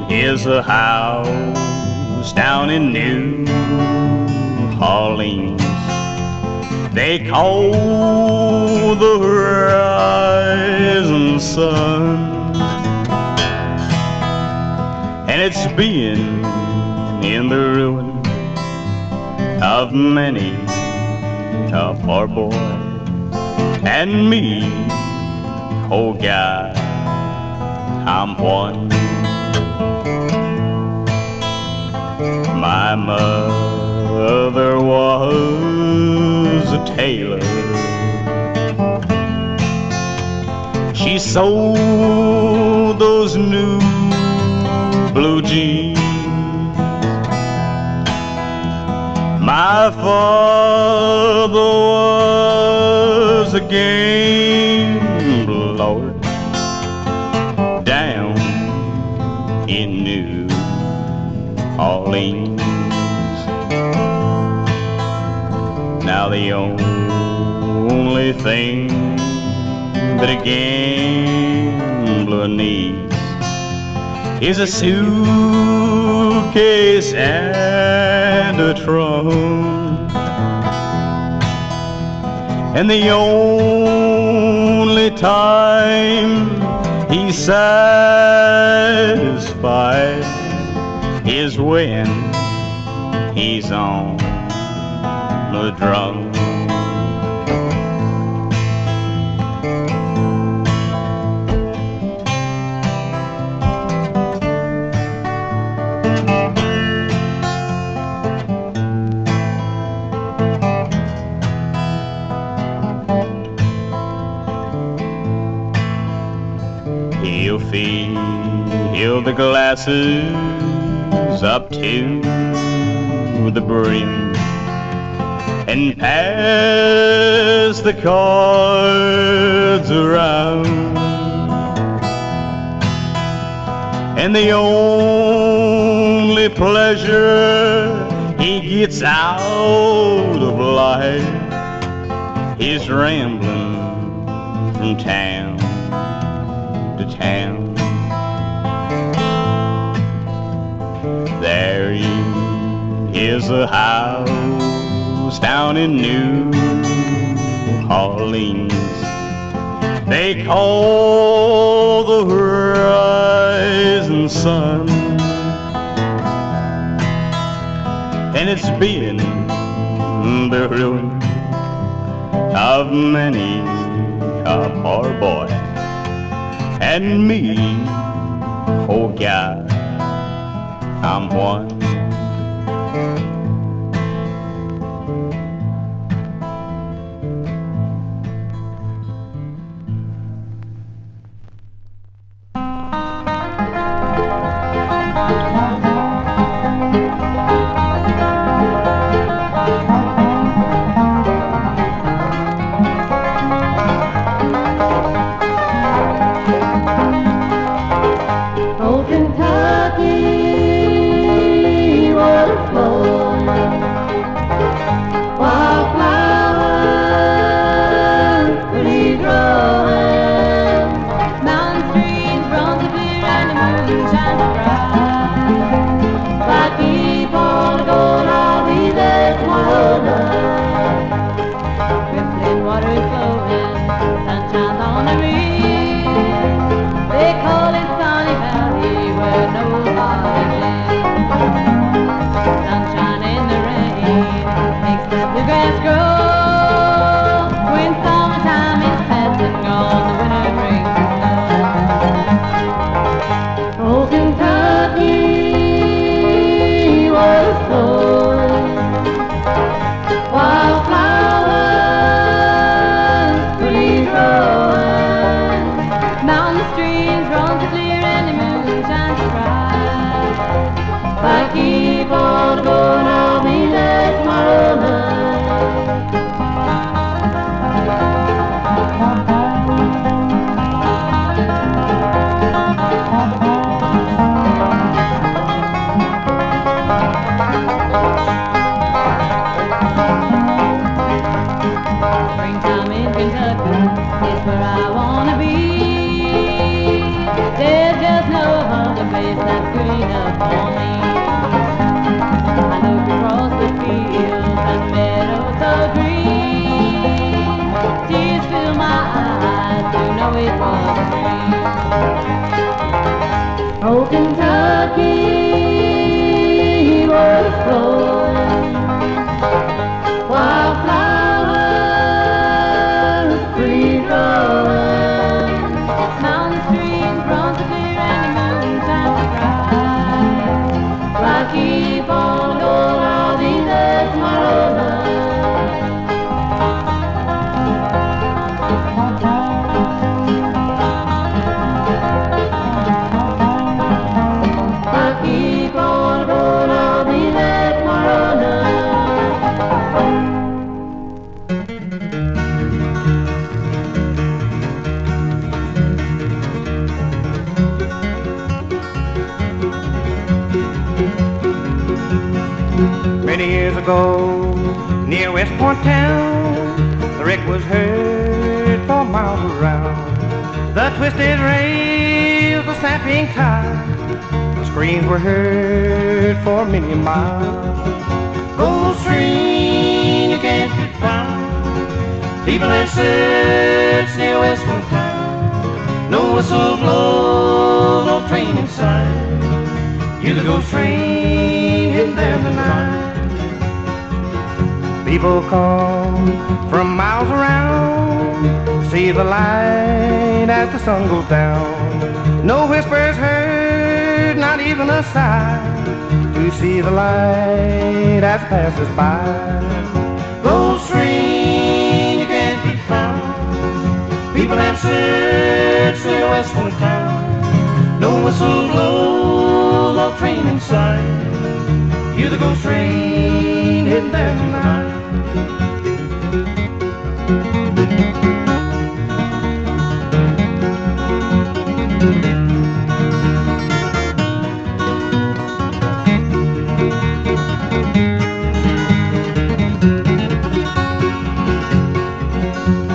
There's a house down in New Orleans they call the rising sun, and it's been in the ruin of many a poor boy and me. Oh God, I'm one. My mother was a tailor. She sold those new blue jeans. My father was a gambler, Lord, down in New Orleans. Now the only thing that a gambler needs is a suitcase and a trunk, and the only time he's satisfied is when he's on the drum. He'll fill the glasses up to the brim and pass the cards around, and the only pleasure he gets out of life is rambling from town to town. There is a house down in New Orleans they call the rising sun, and it's been the ruin of many a poor boy and me. Oh God, I'm one. Mountain streams run so clear and the moon shines so bright. If I keep on going, I'll be there tomorrow night. Springtime in Kentucky is where I wanna be. There's just no other place that's good enough for me. I look across the fields and meadows so green. Tears fill my eyes to know it was a dream. Oh, Kentucky, where it's flowing, wildflowers free growing. Mountain streams run so clear and the moon shines so bright. If I keep on going, I'll be there tomorrow night. If I keep on going, I'll be there tomorrow night. Many years ago, near West Point town, the wreck was heard for miles around. The twisted rails, the snapping tires, the screams were heard for many miles. Gold stream, you can't be found. People have searched near West Point town. No whistle blows, no train in sight. You're the ghost train heading there tonight. People come from miles around, see the light as the sun goes down. No whispers heard, not even a sigh, to see the light as it passes by. Ghost train, you can't be found. People have searched through Western town. No whistle blows, no train in sight. You're the ghost train heading there tonight.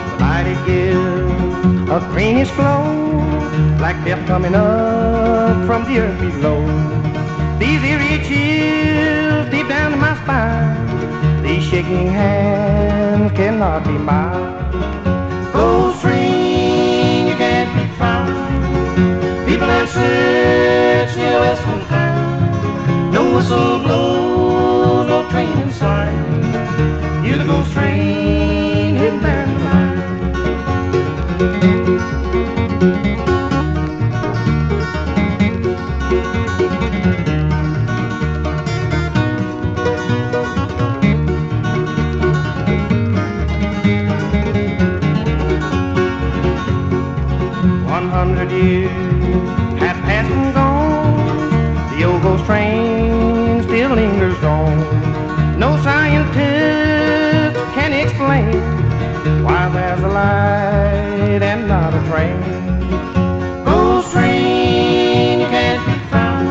The light it gives a greenish glow, like death coming up from the earth below. These eerie chills deep down in my spine, these shaking hands cannot be mine. Ghost train, you can't be found. People have searched near Western town. No whistle blows, no train in sight. You're the ghost train heading there tonight. 100 years have passed and gone. The old ghost train still lingers on. No scientist can explain why there's a light and not a train. Ghost train, you can't be found.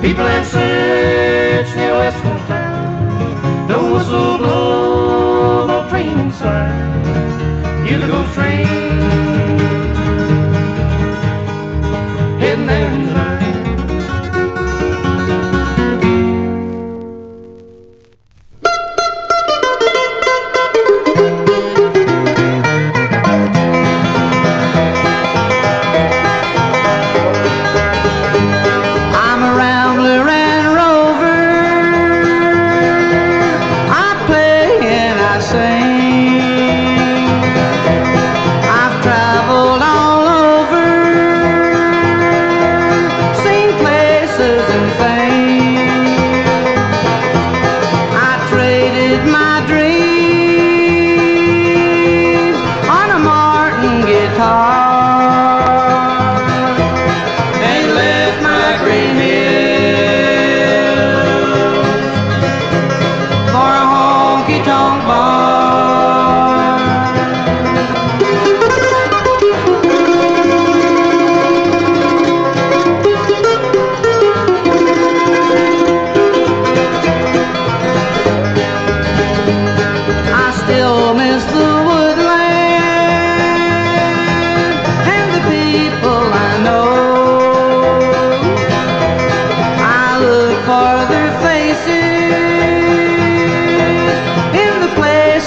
People have searched near Western town. No whistle blows, no train in sight. You're the ghost train heading there tonight.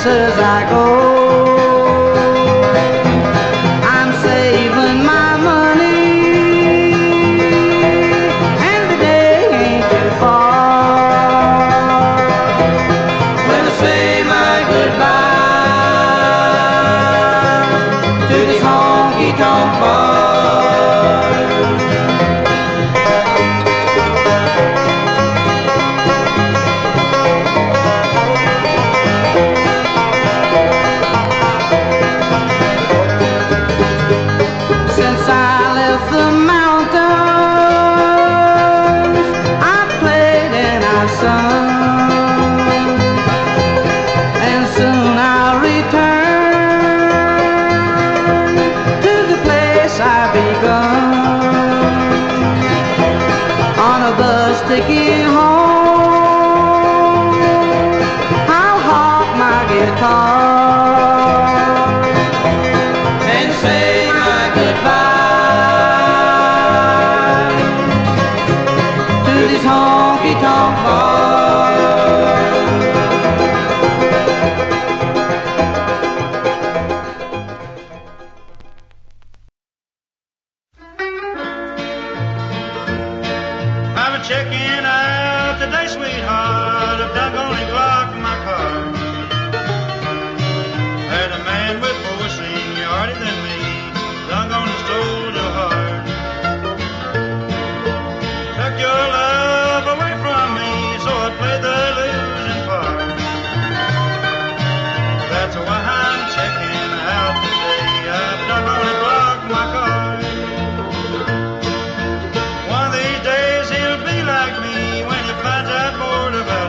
places I go. I'm saving my money, and the day ain't too far when I say my goodbye to this honky-tonk bar. Sticking home, I'll hawk my guitar and say my goodbye to this honky-tonk bar. Checking out today, sweetheart. I've done gonna lock my car. Had a man with more seniority than me, done gonna stole your heart. Took your love away from me, so I played the losing part. That's why I'm checking out today. I've done gonna lock my car. One of these days he'll be like me when he finds out more about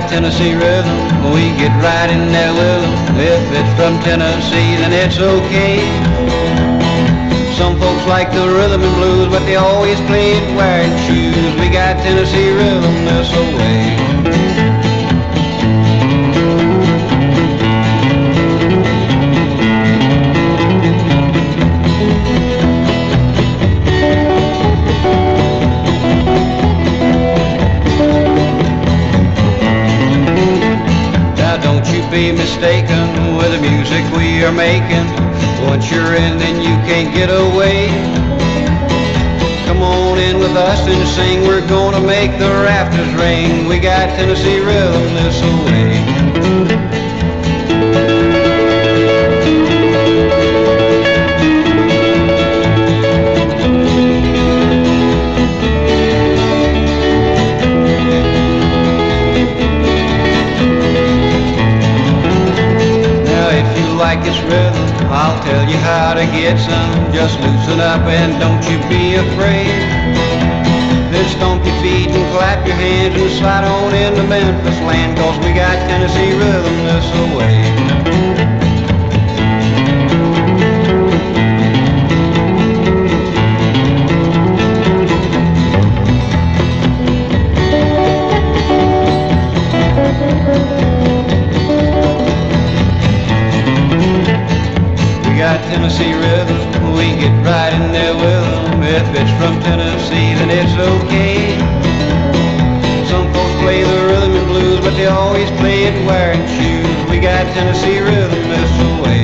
got Tennessee rhythm, we get right in there with them. If it's from Tennessee, then it's okay. Some folks like the rhythm and blues, but they always play it wearing shoes. We got Tennessee rhythm this way. Be mistaken with the music we are making. Once you're in, then you can't get away. Come on in with us and sing. We're gonna make the rafters ring. We got Tennessee rhythm this way. Like this rhythm, I'll tell you how to get some. Just loosen up and don't you be afraid. Then stomp your feet and clap your hands and slide on into Memphis land, 'cause we got Tennessee rhythm this way. Tennessee rhythm, we get right in there with them. If it's from Tennessee, then it's okay. Some folks play the rhythm and blues, but they always play it wearing shoes. We got Tennessee rhythm this way.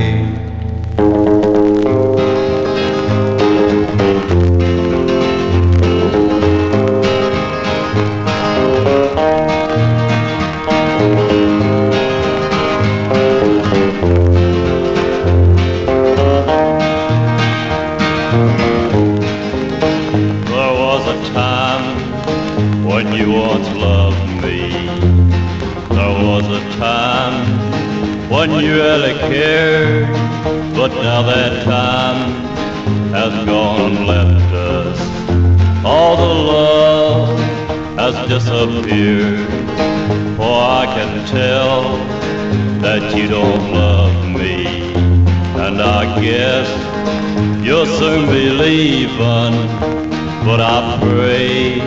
When you really cared, but now that time has gone and left us. All the love has disappeared, for I can tell that you don't love me, and I guess you'll soon be leaving, but I pray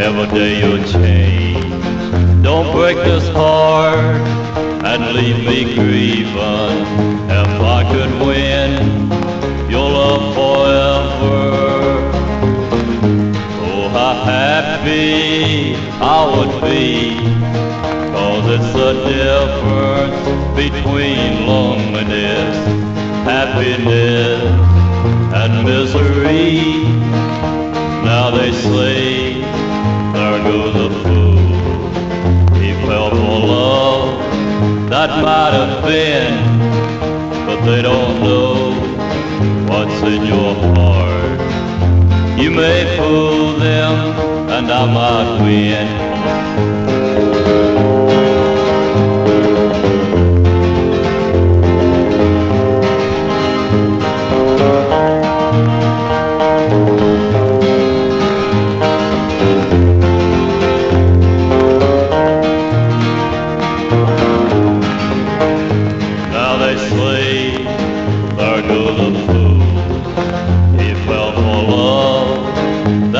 every day you'll change. Don't break this heart and leave me grieving. If I could win your love forever, oh how happy I would be, 'cause it's the difference between loneliness, happiness, and misery. Now they say, there goes a fool, he fell for love that might have been, but they don't know what's in your heart. You may fool them and I might win.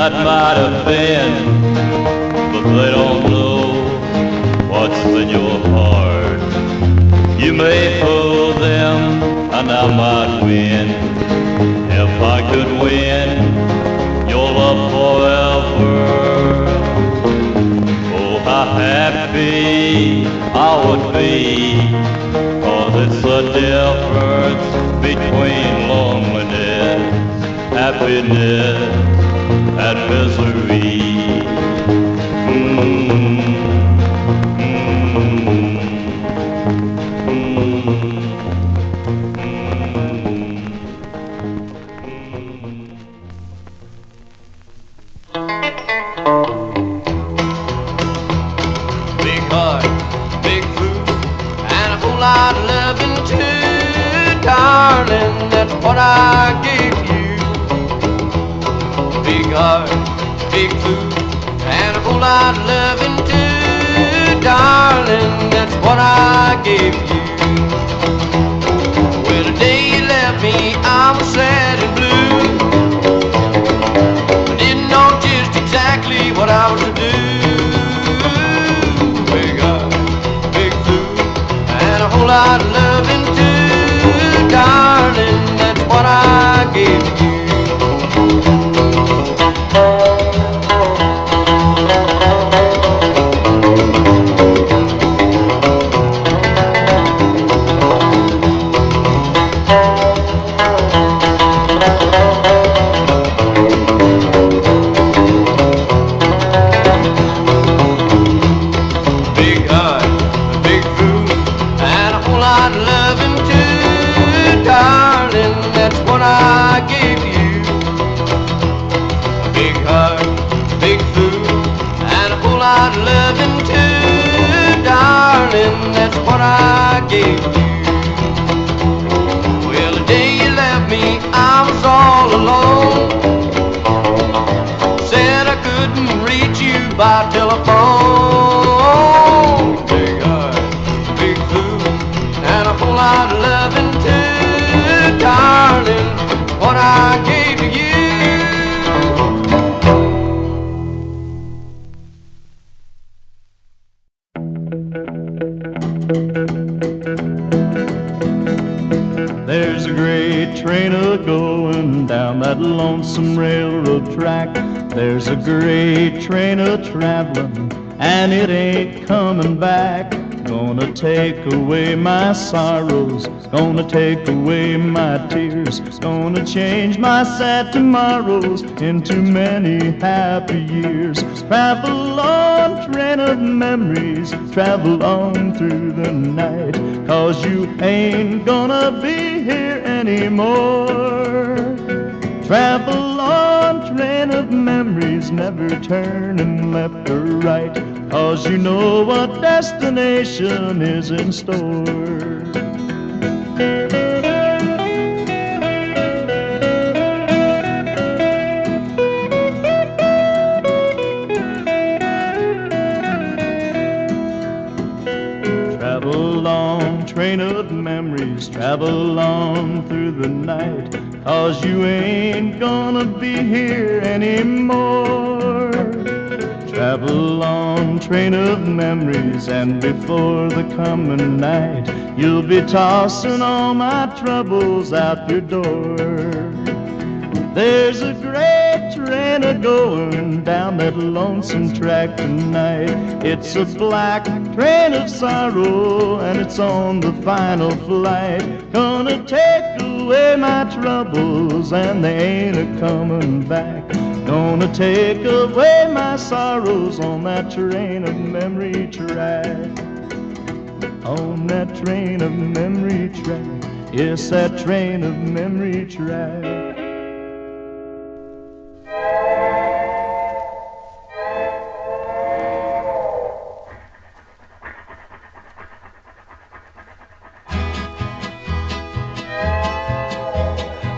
That might have been, but they don't know what's in your heart. You may fool them and I might win. If I could win your love forever, oh how happy I would be, 'cause it's the difference between loneliness, happiness, and misery. Big heart, big food, and a whole lot of loving too, darling, that's what I give you. Big heart, big food, and a whole lot of loving too, darling, that's what I gave you. Well, the day you left me, I was sad and blue. I didn't know just exactly what I was to do. Big heart, big fool, and a whole lot of loving too, darling, that's what I gave you. What I gave you. Well, the day you left me, I was all alone. Said I couldn't reach you by telephone. Big heart, big fool, and a whole lot of loving too, darling. What I gave to you. There's a great train a-going down that lonesome railroad track. There's a great train a-traveling, and it ain't coming back. Gonna take away my sorrows, gonna take away my tears, gonna change my sad tomorrows into many happy years. Travel on, train of memories, travel on through the night, 'cause you ain't gonna be here anymore. Travel on, train of memories, never turning left or right, 'cause you know what destination is in store. Travel on, train of memories, travel on through the night, 'cause you ain't gonna be here anymore. Travel on, train of memories, and before the coming night, you'll be tossing all my troubles out your door. There's a great train a-going down that lonesome track tonight. It's a black train of sorrow, and it's on the final flight. Gonna take away my troubles, and they ain't a-coming back. Gonna take away my sorrows on that train of memory track. On that train of memory track. Yes, that train of memory track.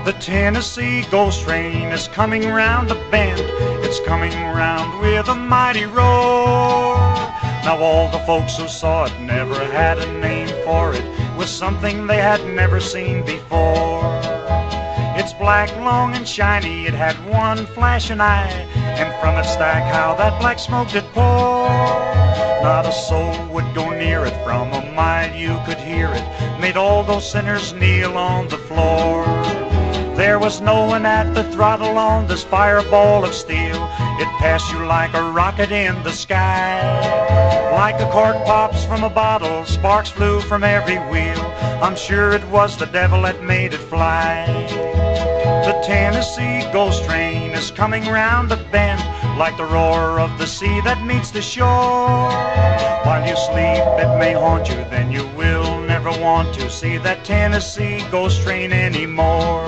The Tennessee ghost train is coming round the bend. It's coming round with a mighty roar. Now all the folks who saw it never had a name for it. It was something they had never seen before. It's black, long and shiny. It had one flashing eye, and from its stack how that black smoke did pour. Not a soul would go near it. From a mile you could hear it. Made all those sinners kneel on the floor. There was no one at the throttle on this fireball of steel. It passed you like a rocket in the sky. Like a cork pops from a bottle, sparks flew from every wheel. I'm sure it was the devil that made it fly. The Tennessee ghost train is coming round the bend, like the roar of the sea that meets the shore. While you sleep it may haunt you, then you will never want to see that Tennessee ghost train anymore.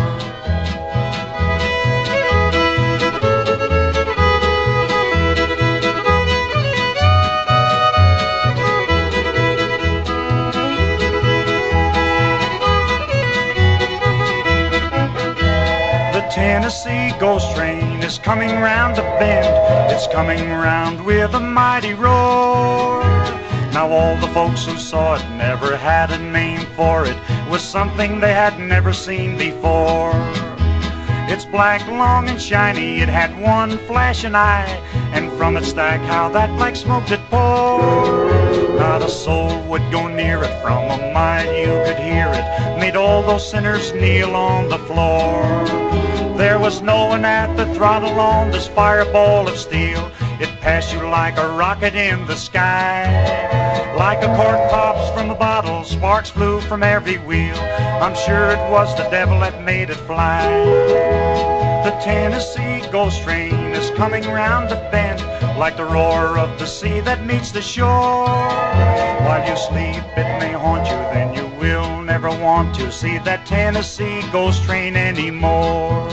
Tennessee ghost train is coming round the bend. It's coming round with a mighty roar. Now all the folks who saw it never had a name for it. It was something they had never seen before. It's black, long and shiny, it had one flashing eye, and from its stack how that black smoke did pour. Not a soul would go near it, from a mile you could hear it, made all those sinners kneel on the floor. There was no one at the throttle on this fireball of steel. It passed you like a rocket in the sky. Like a cork pops from a bottle, sparks flew from every wheel. I'm sure it was the devil that made it fly. The Tennessee ghost train is coming round the bend, like the roar of the sea that meets the shore. While you sleep it may haunt you, then you will never want to see that Tennessee ghost train anymore.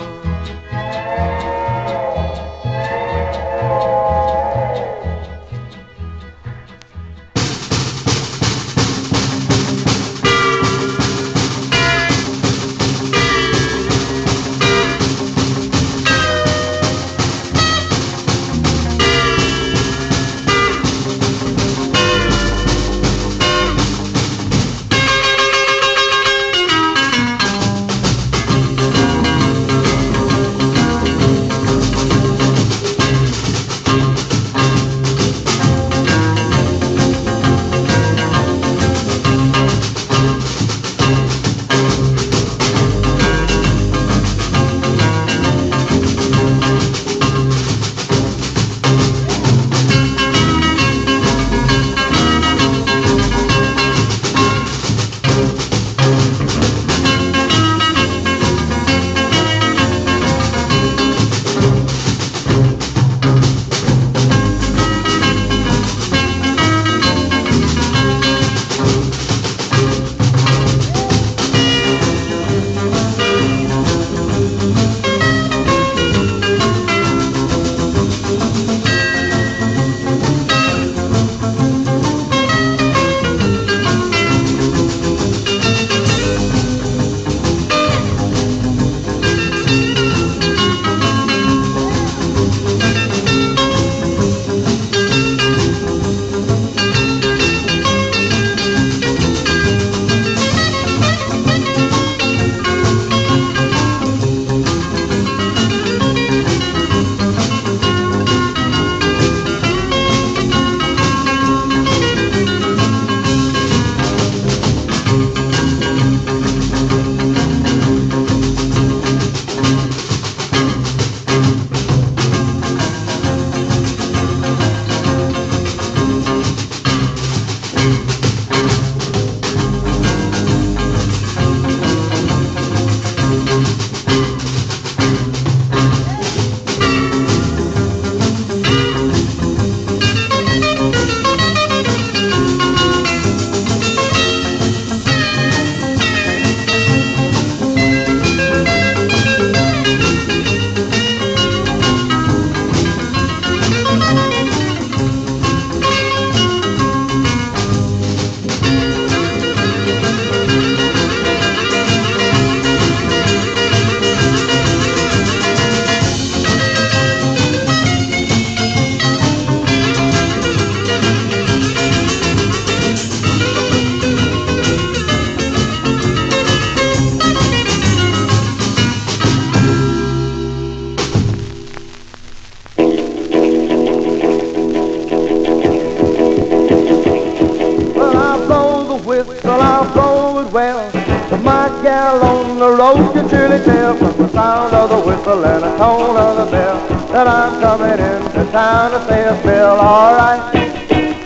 gal on the road can surely tell from the sound of the whistle and the tone of the bell that I'm coming into town to say a spell. All right,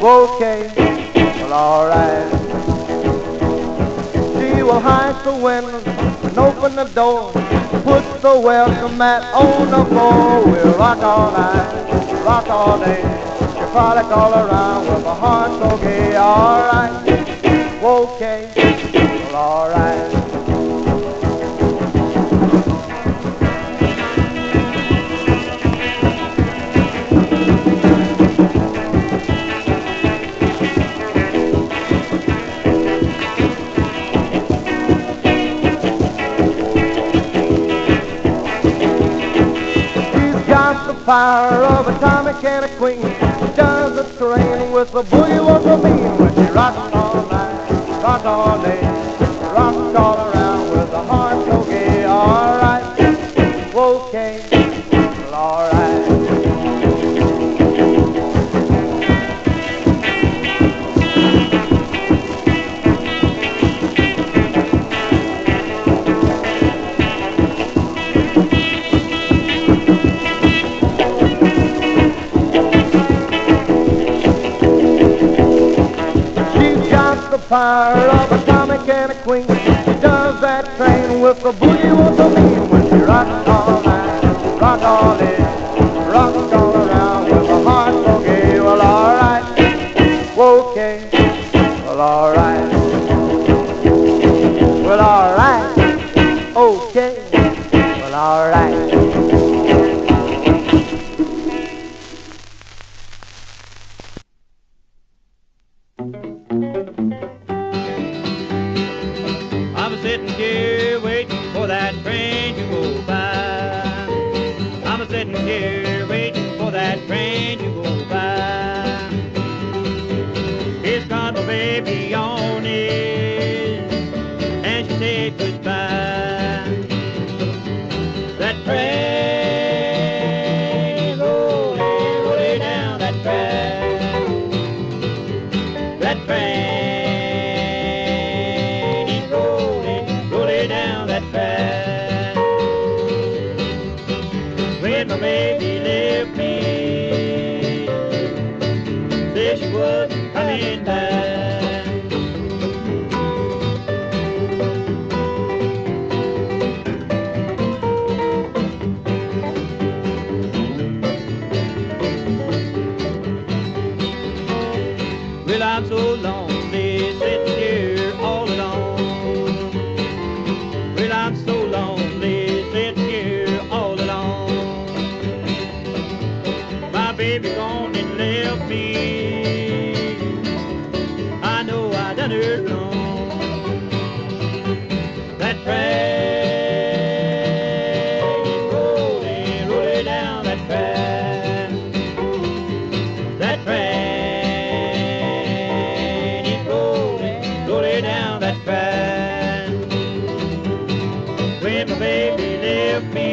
okay, well, all right. She will hide the window and open the door, put the welcome mat on the floor. We'll rock all night, rock all day. She'll frolic all around with a heart so gay. All right, okay, well, all right. Fire of atomic and a queen. She does the training with the boogie woogie mean. When she rocks all night, rocks all day, rocks all around with a heart so gay. All right, okay, well, all right. Power of a comic and a queen. She does that train with the boogie woogie mean. When she rocks all night, rock all day, rocks all around with a heart so gay. Well, all right, okay, well, all right, well, all right, okay, well, all right. Sitting here waiting for that train to go by. I'm sitting here waiting for that train to go by. It's got my baby on it, and she said goodbye. That train rolling, rolling down that track. That train. When my baby left me, said she wasn't coming back. Well, I'm so lonely sitting here all alone. Well, I'm so lonely sitting here all alone. My baby gone and left me. I know I done her wrong. That train is rolling, rolling down that track. That train is rolling, rolling down that track. When my baby left me,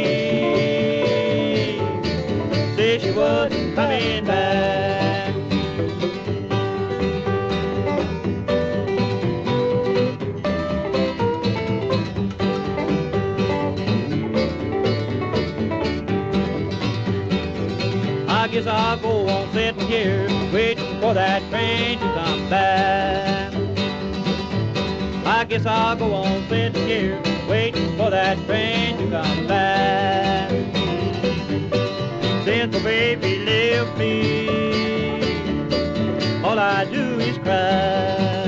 said she wasn't coming back. I guess I'll go on sitting here waiting for that train to come back. I guess I'll go on sitting here waiting for that train to come back. Since my baby left me, all I do is cry.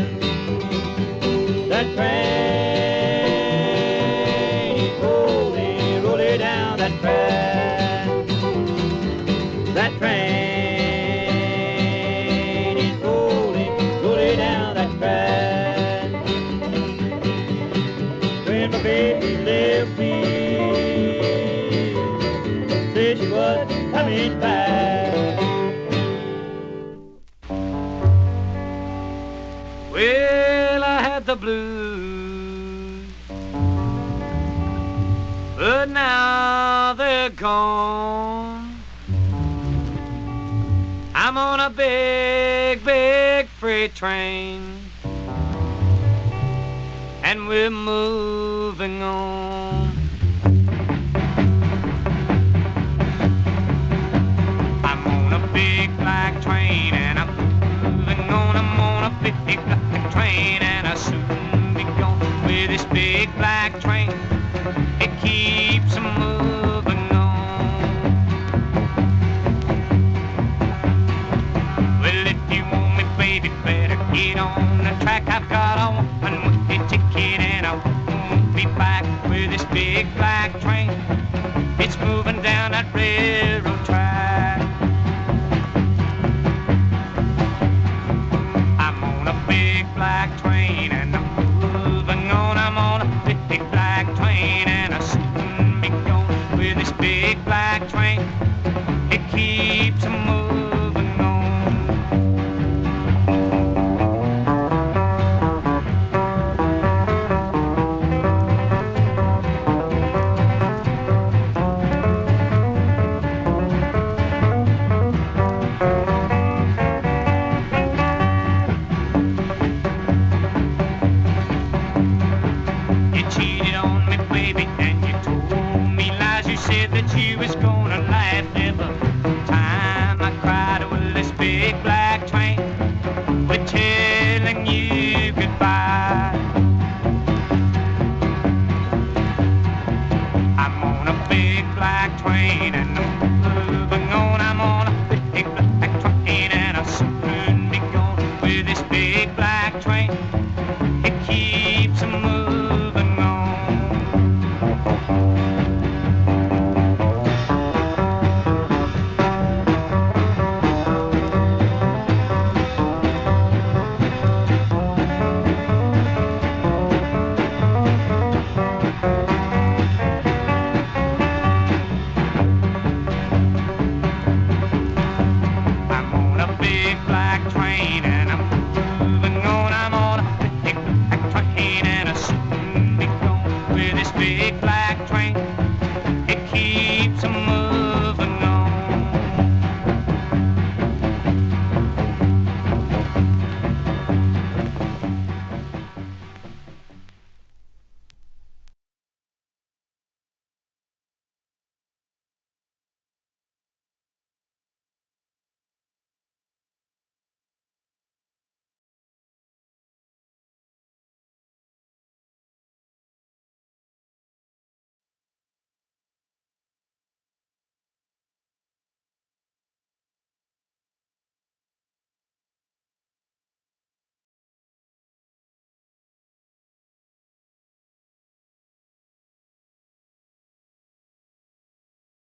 That train is rolling, rolling down that track. That train is rolling, rolling down that track. When my baby left me, said she wasn't coming back. Well, I had the blues, but now they're gone. I'm on a big, big freight train, and we're moving on. I'm on a big black train, and I'm moving on. I'm on a big black train, and I'll soon be gone. With this big black train, it keeps moving on. Well, if you want me, baby, better get on the track. I've got a one-way ticket, and I won't be back with this big black train. It's moving down that railroad track. I'm on a big black train, and I'm moving on. I'm on a big black train, and I'll soon be gone with this big black train. It keeps moving. big black train